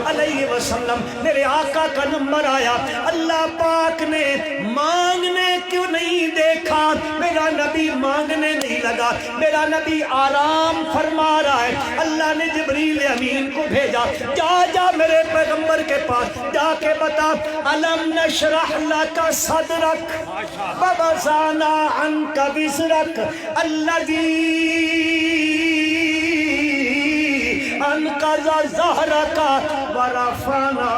علیہ وسلم، میرے آقا کا نمبر آیا۔ اللہ پاک نے مانگنے کیوں نہیں دیکھا، میرا نبی مانگنے نہیں لگا، میرا نبی آرام فرما رہا ہے۔ اللہ نے جبریل امین کو بھیجا، جا میرے پیغمبر کے پاس جا کے بتا الم نشرح لک صدرک ووضعنا عنک وزرک الذی انقض ظہرک ورفعنا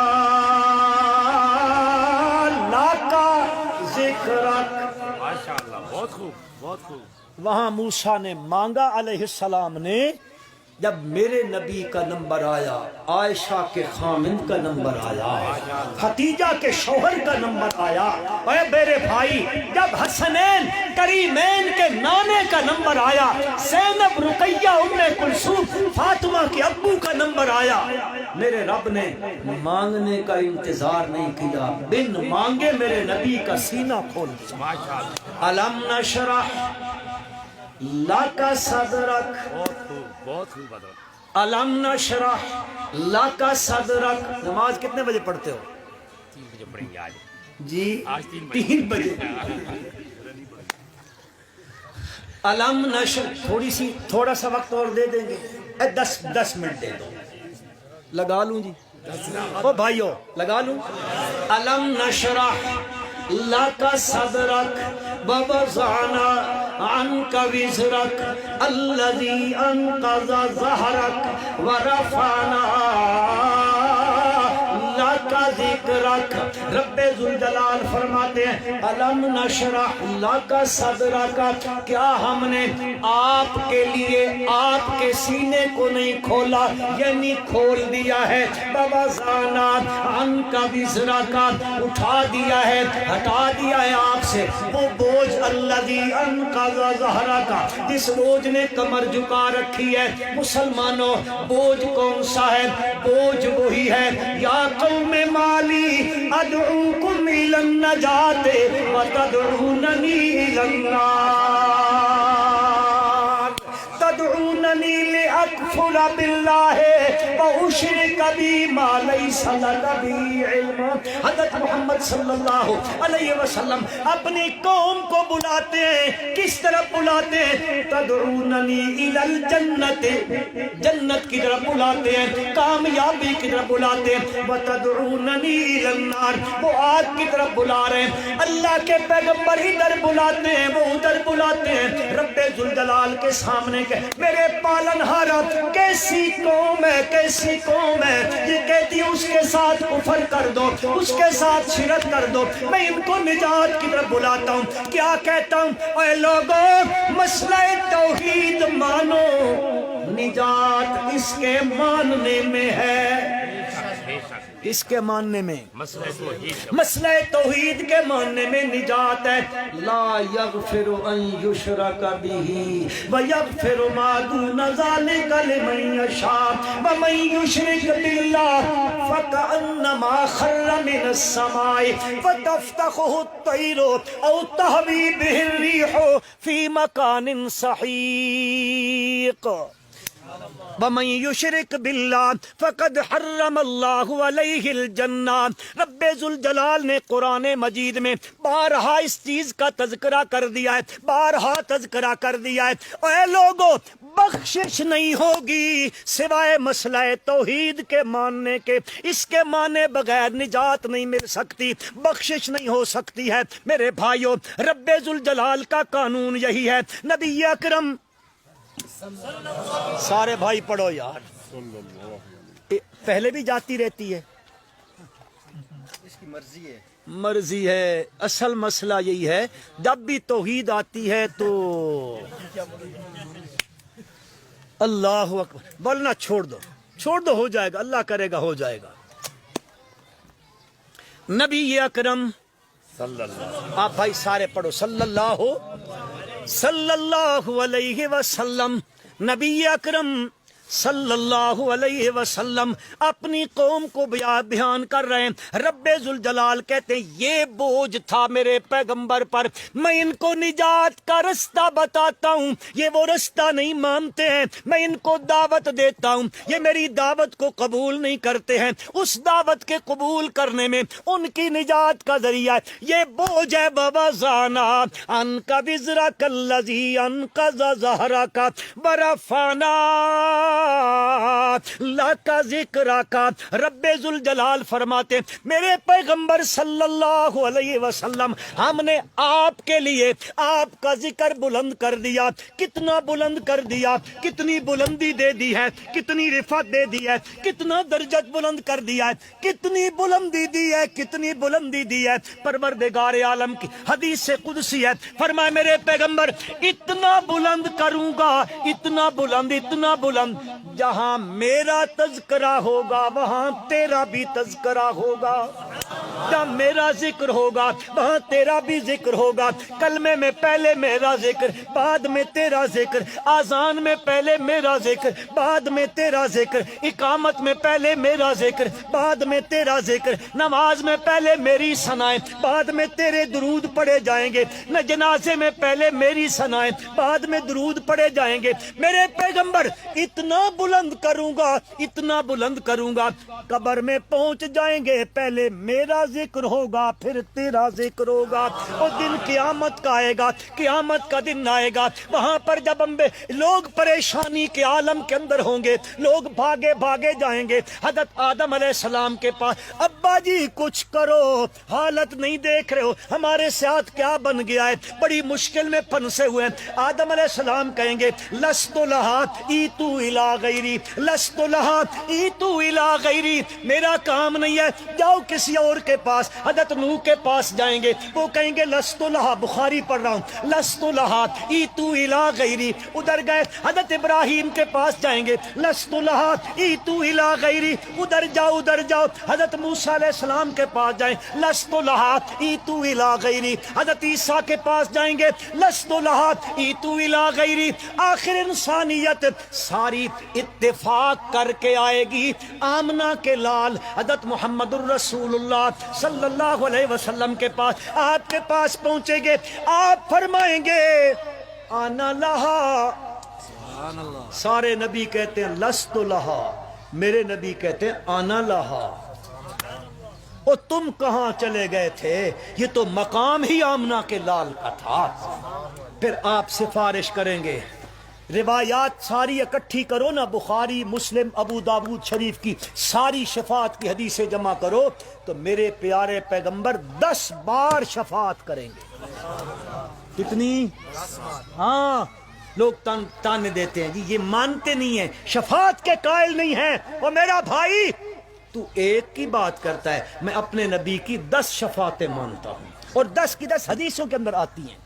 لک ذکرک۔ ماشاءاللہ، بہت خوب بہت خوب۔ وہاں موسیٰ نے مانگا علیہ السلام نے، جب میرے نبی کا نمبر آیا، عائشہ کے خامند کا نمبر آیا، خدیجہ کے شوہر کا نمبر آیا، اے میرے بھائی جب حسنین کریمین کے نانے کا نمبر آیا، زینب رقیہ ام کلثوم فاطمہ کے ابو کا نمبر آیا، میرے رب نے مانگنے کا انتظار نہیں کیا، بن مانگے میرے نبی کا سینہ کھول دیا۔ ماشاءاللہ، الم نشرح لک صدرک، بہت خوب حضرت۔ الم نشرح لک صدرک۔ نماز کتنے بجے پڑھتے ہو؟ 3 بجے پڑھیں گے آج، جی آج 3 بجے۔ الم نشر، تھوڑا سا وقت اور دے دیں گے، 10 منٹ دے دو، لگا لوں جی، او بھائیو لگا لوں۔ الم نشرح لک صدرک ووضعنا عنك وزرك الذي أنقض ظهرك ورفعنا لك ذکرک. رب ذوالجلال فرماتے ہیں الم نشرح لک صدرک، کیا ہم نے آپ کے لیے آپ کے سینے کو نہیں کھولا، یعنی کھول دیا ہے. ووضعنا عنک وزرک، اٹھا دیا ہے، ہٹا دیا ہے آپ سے وہ بوجھ الذی انقض ظہرک، جس بوجھ نے کمر جھکا رکھی ہے. مسلمانوں بوجھ کون سا ہے؟ بوجھ وہی ہے یا قوم مالی ادعوکم الی النجات وتدعوننی الی النار، تدعوننی لأکفر باللہ وأشرک بی ما لیس لک بی علم. حضرت محمد صلی اللہ علیہ وسلم اپنی قوم کو بلاتے ہیں، کس طرف بلاتے ہیں؟ تدعوننی الی الجنت، جنت کی طرف بلاتے ہیں، کامیابی کی طرف بلاتے ہیں. وتدعوننی الی النار، وہ آگ کی طرف بلا رہے ہیں. اللہ کے پیغمبر ادھر بلاتے ہیں، وہ ادھر بلاتے ہیں. رب ذوالجلال کے سامنے کہ میرے پالن ہارا کیسی قوم ہے، کیسی قوم ہے، یہ کہتی ہے اس کے ساتھ کفر کر دو، اس کے ساتھ شرک کر دو. میں ان کو نجات کی طرف بلاتا ہوں. کیا کہتا ہوں؟ اے لوگوں مسئلہ توحید مانو، نجات اس کے ماننے میں ہے. اس کے ماننے میں، مسئلہ توحید کے ماننے میں نجات ہے. لا یغفر ان یشرک بہ ویغفر ما دون ذلک لمن یشاء ومن یشرک باللہ فکأنما خر من السماء فتفتخہ الطیر او تہوی بہ الریح فی مکان سحیق. وَمَن يُشْرِكْ بِاللَّهِ فَقَدْ حَرَّمَ اللَّهُ عَلَيْهِ الْجَنَّةَ. رب ذوالجلال نے قرآن مجید میں بارہا اس چیز کا تذکرہ کر دیا ہے، بارہا تذکرہ کر دیا ہے. اے لوگوں بخشش نہیں ہوگی سوائے مسئلہ توحید کے ماننے کے. اس کے مانے بغیر نجات نہیں مل سکتی، بخشش نہیں ہو سکتی ہے. میرے بھائیوں رب ذوالجلال کا قانون یہی ہے. نبی اکرم سارے بھائی پڑھو یار، پہلے بھی جاتی رہتی ہے، اس کی مرضی ہے. اصل مسئلہ یہی ہے جب بھی توحید آتی ہے تو اللہ اکبر بولنا چھوڑ دو، ہو جائے گا، اللہ کرے گا ہو جائے گا. نبی اکرم صلی اللہ، آپ بھائی سارے پڑھو صلی اللہ علیہ وسلم. نبی اکرم صلی اللہ علیہ وسلم اپنی قوم کو بیان کر رہے ہیں. رب ذوالجلال کہتے ہیں یہ بوجھ تھا میرے پیغمبر پر، میں ان کو نجات کا رستہ بتاتا ہوں، یہ وہ رستہ نہیں مانتے ہیں. میں ان کو دعوت دیتا ہوں، یہ میری دعوت کو قبول نہیں کرتے ہیں. اس دعوت کے قبول کرنے میں ان کی نجات کا ذریعہ ہے یہ بوجھ ہے. ووضعنا عنک وزرک الذی انقض ظہرک ورفعنا لاکا ذکر کا. رب ذوالجلال فرماتے میرے پیغمبر صلی اللہ علیہ وسلم ہم نے آپ کے لیے آپ کا ذکر بلند کر دیا. کتنا بلند کر دیا، کتنی بلندی دے دی ہے، کتنی رفعت دے دی ہے، کتنا درجت بلند کر دیا ہے، کتنی بلندی دی ہے، کتنی بلندی دی ہے. پروردگار عالم کی حدیث قدسی ہے، فرمائے میرے پیغمبر اتنا بلند کروں گا، اتنا بلند، اتنا بلند، جہاں میرا تذکرہ ہوگا وہاں تیرا بھی تذکرہ ہوگا، جہاں میرا ذکر ہوگا وہاں تیرا بھی ذکر ہوگا. کلمے میں پہلے میرا ذکر، بعد میں تیرا ذکر. آذان میں پہلے میرا ذکر، بعد میں تیرا ذکر. اقامت میں پہلے میرا ذکر، بعد میں تیرا ذکر. نماز میں پہلے میری ثنائیں، بعد میں تیرے درود پڑھے جائیں گے. نہ جنازے میں پہلے میری ثنائیں، بعد میں درود پڑھے جائیں گے. میرے پیغمبر اتنا بلند کروں گا، اتنا بلند کروں گا، قبر میں پہنچ جائیں گے پہلے میرا ذکر ہوگا پھر تیرا ذکر ہوگا. اور دن قیامت کا آئے گا, قیامت کا دن آئے گا, وہاں پر جب لوگ پریشانی کے عالم کے اندر ہوں گے, لوگ بھاگے بھاگے جائیں گے حضرت آدم علیہ السلام کے پاس. ابا جی کچھ کرو, حالت نہیں دیکھ رہے ہو, ہمارے ساتھ کیا بن گیا ہے, بڑی مشکل میں پھنسے ہوئے ہیں. آدم علیہ السلام کہیں گے لست لہا ایتو الی غیری, لست لہا ایتو الی غیری, میرا کام نہیں ہے, جاؤ کسی اور کے پاس. حضرت نوح کے پاس جائیں گے, وہ کہیں گے لست لہا, بخاری پڑھ رہا ہوں, لست لہا ایتو الی غیری. ادھر گئے حضرت ابراہیم کے پاس جائیں گے, لست لہا ایتو الی غیری, ادھر جاؤ ادھر جاؤ. حضرت موسیٰ علیہ السلام کے پاس جائیں, لست لہا ایتو الی غیری. حضرت عیسیٰ کے پاس جائیں گے, لست لہا ایتو الی غیری. آخر انسانیت ساری اتفاق کر کے آئے گی آمنہ کے لال حضرت محمد الرسول اللہ صلی اللہ علیہ وسلم کے پاس. آپ کے پاس پہنچیں گے, آپ فرمائیں گے آنا لہا. سارے نبی کہتے ہیں لست لہا, میرے نبی کہتے ہیں آنا لہا. اور تم کہاں چلے گئے تھے, یہ تو مقام ہی آمنہ کے لال کا تھا. پھر آپ سفارش کریں گے, روایات ساری اکٹھی کرو نا, بخاری مسلم ابو داود شریف کی ساری شفاعت کی حدیثیں جمع کرو تو میرے پیارے پیغمبر 10 بار شفاعت کریں گے. کتنی؟ ہاں, لوگ تانے دیتے ہیں جی یہ مانتے نہیں ہیں, شفاعت کے قائل نہیں ہیں. اور میرا بھائی تو ایک کی بات کرتا ہے, میں اپنے نبی کی 10 شفاعتیں مانتا ہوں اور 10 کی 10 حدیثوں کے اندر آتی ہیں.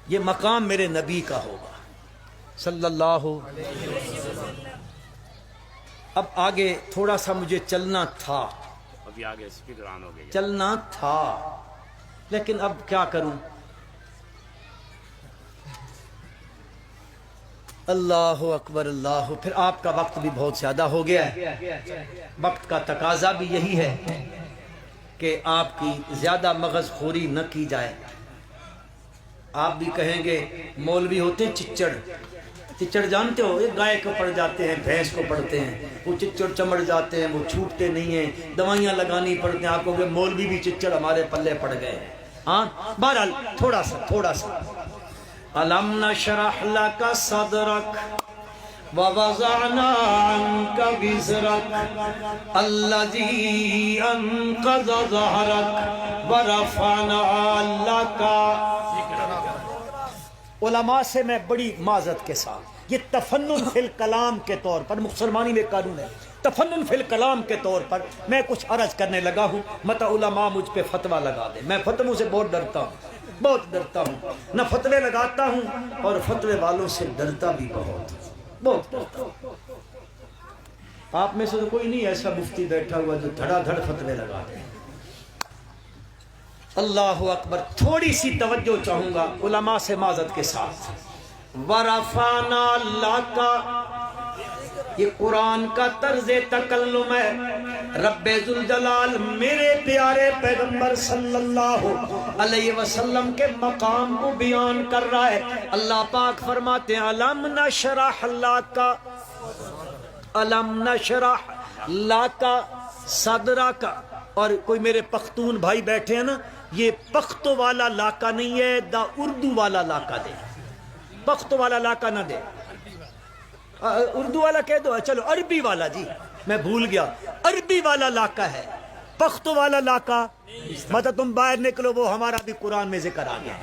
یہ مقام میرے نبی کا ہوگا صلی اللہ علیہ وسلم. اب آگے تھوڑا سا مجھے چلنا تھا, ابھی آگے اسپیڈ آن ہو گئی, چلنا تھا, لیکن اب کیا کروں. اللہ اکبر اللہ. پھر آپ کا وقت بھی بہت زیادہ ہو گیا ہے, وقت کا تقاضا بھی یہی ہے کہ آپ کی زیادہ مغز خوری نہ کی جائے. آپ بھی کہیں گے مولوی ہوتے ہیں چچڑ, چچڑ جانتے ہو, ایک گائے کو پڑ جاتے ہیں, بھینس کو پڑتے ہیں, وہ چچڑ چمڑ جاتے ہیں, وہ چھوٹتے نہیں ہیں, دوائیاں لگانی پڑتے ہیں. آپ کو کہ مولوی بھی چچڑ ہمارے پلے پڑ گئے. ہاں بہرحال تھوڑا سا أَلَمْ نَشْرَحْ لَكَ صَدْرَكَ وَوَضَعْنَا عَنْكَ وِزْرَكَ الَّذِي أَنْقَضَ ظَهْرَكَ وَرَفَعْنَا لَكَ. علماء سے میں بڑی معذرت کے ساتھ, یہ تفنن فی الکلام کے طور پر, مسلمانی میں قانون ہے, تفنن فی الکلام کے طور پر میں کچھ عرض کرنے لگا ہوں. مت علماء مجھ پہ فتویٰ لگا دیں, میں فتووں سے بہت ڈرتا ہوں, بہت ڈرتا ہوں. نہ فتوے لگاتا ہوں اور فتوے والوں سے ڈرتا بھی بہت ڈرتا ہوں. آپ میں سے تو کوئی نہیں ایسا مفتی بیٹھا ہوا جو دھڑا دھڑ فتوے لگا دے. اللہ اکبر. تھوڑی سی توجہ چاہوں گا علماء سے معذرت کے ساتھ. وَرَفَعْنَا لَكَ, یہ قرآن کا طرز تکلم ہے. رب ذوالجلال میرے پیارے پیغمبر صلی اللہ علیہ وسلم کے مقام کو بیان کر رہا ہے. اللہ پاک فرماتے ہیں أَلَمْ نَشْرَحْ لَكَ, أَلَمْ نَشْرَحْ لَكَ صَدْرَكَ. اور کوئی میرے پختون بھائی بیٹھے ہیں نا, یہ پختو والا لاکہ نہیں ہے, دا اردو والا لاکہ دے, پختو والا لاکہ نہ دے, اردو والا کہہ دو, چلو عربی والا. جی میں بھول گیا, عربی والا لاکہ ہے, پختو والا لاکہ. مطلب تم باہر نکلو, وہ ہمارا بھی قرآن میں ذکر آ گیا.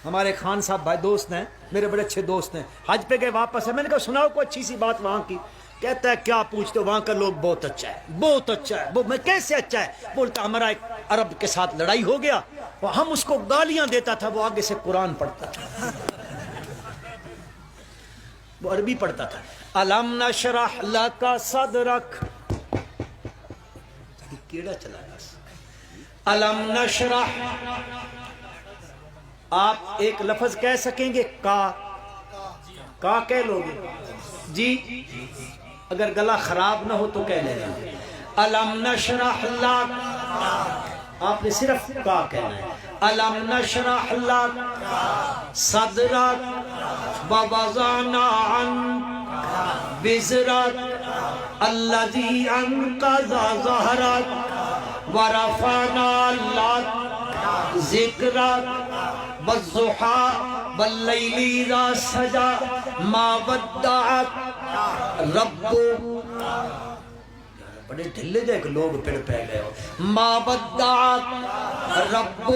ہمارے خان صاحب بھائی دوست ہیں, میرے بڑے اچھے دوست ہیں, حج پہ گئے واپس ہے. میں نے کہا سناؤ کوئی اچھی سی بات وہاں کی. کہتا ہے کیا پوچھتے ہو, وہاں کا لوگ بہت اچھا ہے, بہت اچھا ہے. میں کیسے اچھا ہے؟ بولتا ہمارا ایک عرب کے ساتھ لڑائی ہو گیا, ہم اس کو گالیاں دیتا تھا, وہ آگے سے قرآن پڑھتا تھا, وہ عربی پڑھتا تھا. أَلَمْ نَشْرَحْ لَكَ صَدْرَكَ, کیڑا چلا گیا. أَلَمْ نَشْرَحْ, آپ ایک لفظ کہہ سکیں گے کا کہہ لو گے جی, اگر گلا خراب نہ ہو تو کہہ لینا. أَلَمْ نَشْرَحْ لَكَ, آپ نے صرف کا کہنا ہے. أَلَمْ نَشْرَحْ لَكَ صَدْرَكَ وَوَضَعْنَا عَنْكَ وِزْرَكَ الذی انقض ظہرک ورفعنا لک ذکرک والضحی واللیل اذا سجی ما ودعک ربک. بڑے ڈھلے جائے کہ لوگ پھر پہ گئے ہو. ما ودعک ربک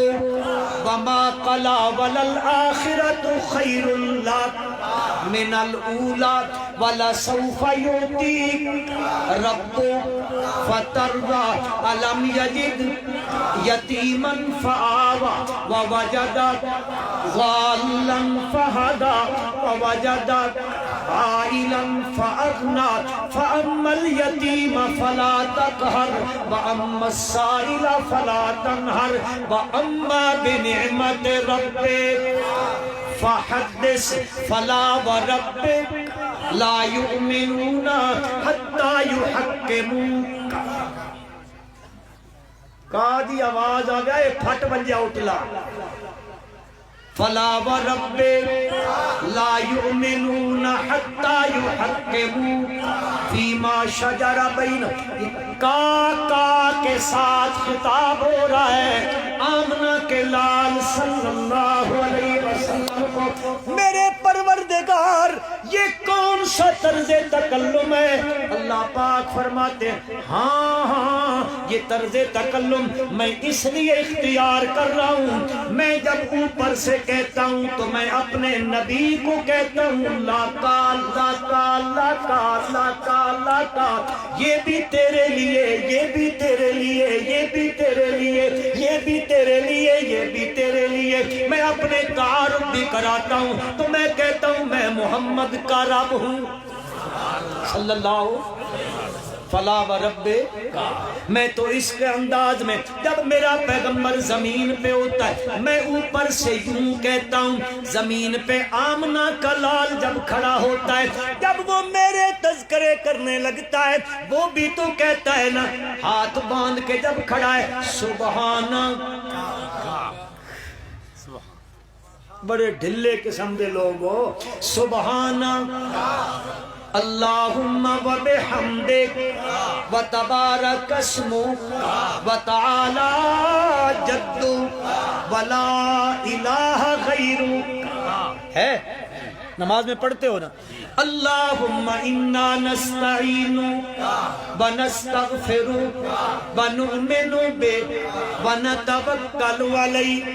وما قلی وللآخرۃ خیر لک من الاولی ولسوف یعطیک ربک فترضی. الم یجد یتیما فآوی ووجدک ضالا فہدی ووجدک عائلا فأغنى فأما اليتيم فلا تقهر وأما السائل فلا تنهر وأما بنعمة ربك فحدث. فلا وربك لا يؤمنون حتى يحكموك. قاضی آواز آ گیا پھٹ بن جا اٹھلا. فلا وربك لا يؤمنون حتى يحكموك فيما شجر بينهم. کا کے ساتھ خطاب ہو رہا ہے آمنہ کے لال صلی اللہ علیہ وسلم کو. میرے پروردگار یہ کون سا طرز تکلم ہے؟ اللہ پاک فرماتے ہیں ہاں یہ طرز تکلم میں اس لیے اختیار کر رہا ہوں. میں جب اوپر سے کہتا ہوں تو میں اپنے نبی کو کہتا ہوں لا کال لا کال لا کال لا کال لا کال. یہ بھی تیرے لیے، یہ بھی تیرے لیے، یہ بھی تیرے لیے، یہ بھی تیرے لیے، یہ بھی تیرے لیے. میں اپنے تعارف بھی کراتا ہوں تو میں کہتا ہوں میں محمد کا رب ہوں صلی اللہ. فلا وربک. میں تو اس کے انداز میں جب میرا پیغمبر زمین پہ ہوتا ہے میں اوپر سے یوں کہتا ہوں. زمین پہ آمنہ کا لال جب کھڑا ہوتا ہے جب وہ میرے تذکرے کرنے لگتا ہے وہ بھی تو کہتا ہے نا ہاتھ باندھ کے جب کھڑا ہے سبحان. بڑے ڈھلے قسم دے لوگ ہو. سبحان اللہم و بحمدک و تبارک اسمک و تعالی جدک و لا الہ غیرک. ہے نماز میں پڑھتے ہو نا اللہم انا نستعینک و نستغفرک و نؤمن بک و نتوکل علیک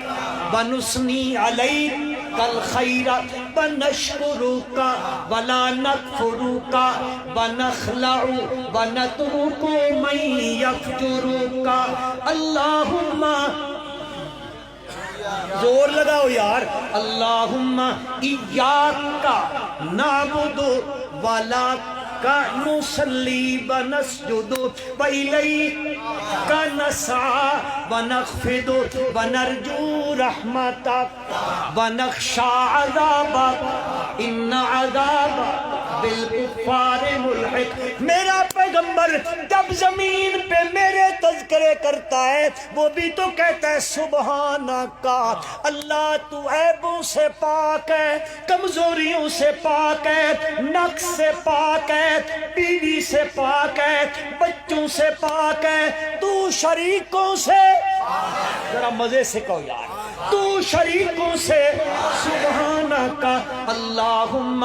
و نثنی علیک الخیر ونشکرک ولا نکفرک ونخلع ونترک من یفجرک. اللہم زور لگاؤ یار. اللہم ایاک نعبد ولک نصلی ونسجد وإلیک نسعی ونخفض ونرجو رحمتک ونخشی عذابک ان عذابک بالکفار ملحق. میرا پیغمبر جب زمین پہ میرے تذکرے کرتا ہے وہ بھی تو کہتا ہے سبحانک. اللہ تو عیبوں سے پاک ہے، کمزوریوں سے پاک ہے، نقص سے پاک ہے، بیوی سے پاک ہے، بچوں سے پاک ہے، تو شریکوں سے ذرا مزے سے کہو یار تو شریکوں سے سبحانک اللہم و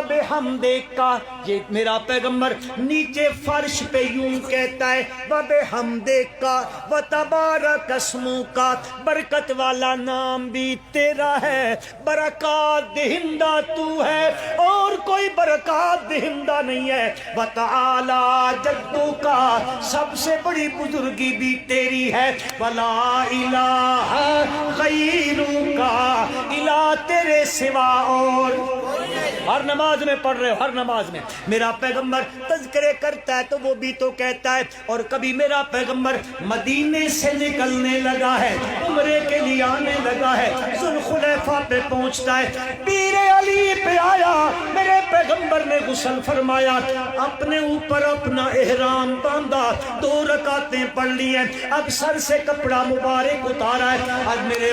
بحمدک. یہ میرا پیغمبر نیچے فرش پہ یوں کہتا ہے و بحمدک و تبارک اسمک. برکت والا نام بھی تیرا ہے، برکات دہندہ تو ہے اور کوئی برکات دہندہ نہیں ہے. و تعالی جدک سب سے بڑی بزرگی بھی تیری ہے. ولا الہ غیرک الہ تیرے سوا اور. ہر نماز میں پڑھ رہے ہو، ہر نماز میں میرا پیغمبر تذکرے کرتا ہے تو وہ بھی تو کہتا ہے. اور کبھی میرا پیغمبر مدینے سے نکلنے لگا ہے، عمرے کے لیے آنے لگا ہے، ذوالخلیفہ پہ پہنچتا ہے، پیر علی پہ آیا، میرے پیغمبر نے غسل فرمایا، اپنے اوپر اپنا احرام باندھا، 2 رکعتیں پڑھ لی ہیں، اب سر سے کپڑا مبارک اتارا ہے. اب میرے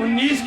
19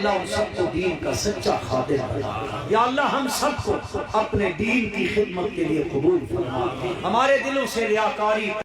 اللہ ان سب کو دین کا سچا خادم بنا۔ یا اللہ ہم سب کو اپنے دین کی خدمت کے لیے قبول فرما، ہمارے دلوں سے ریاکاری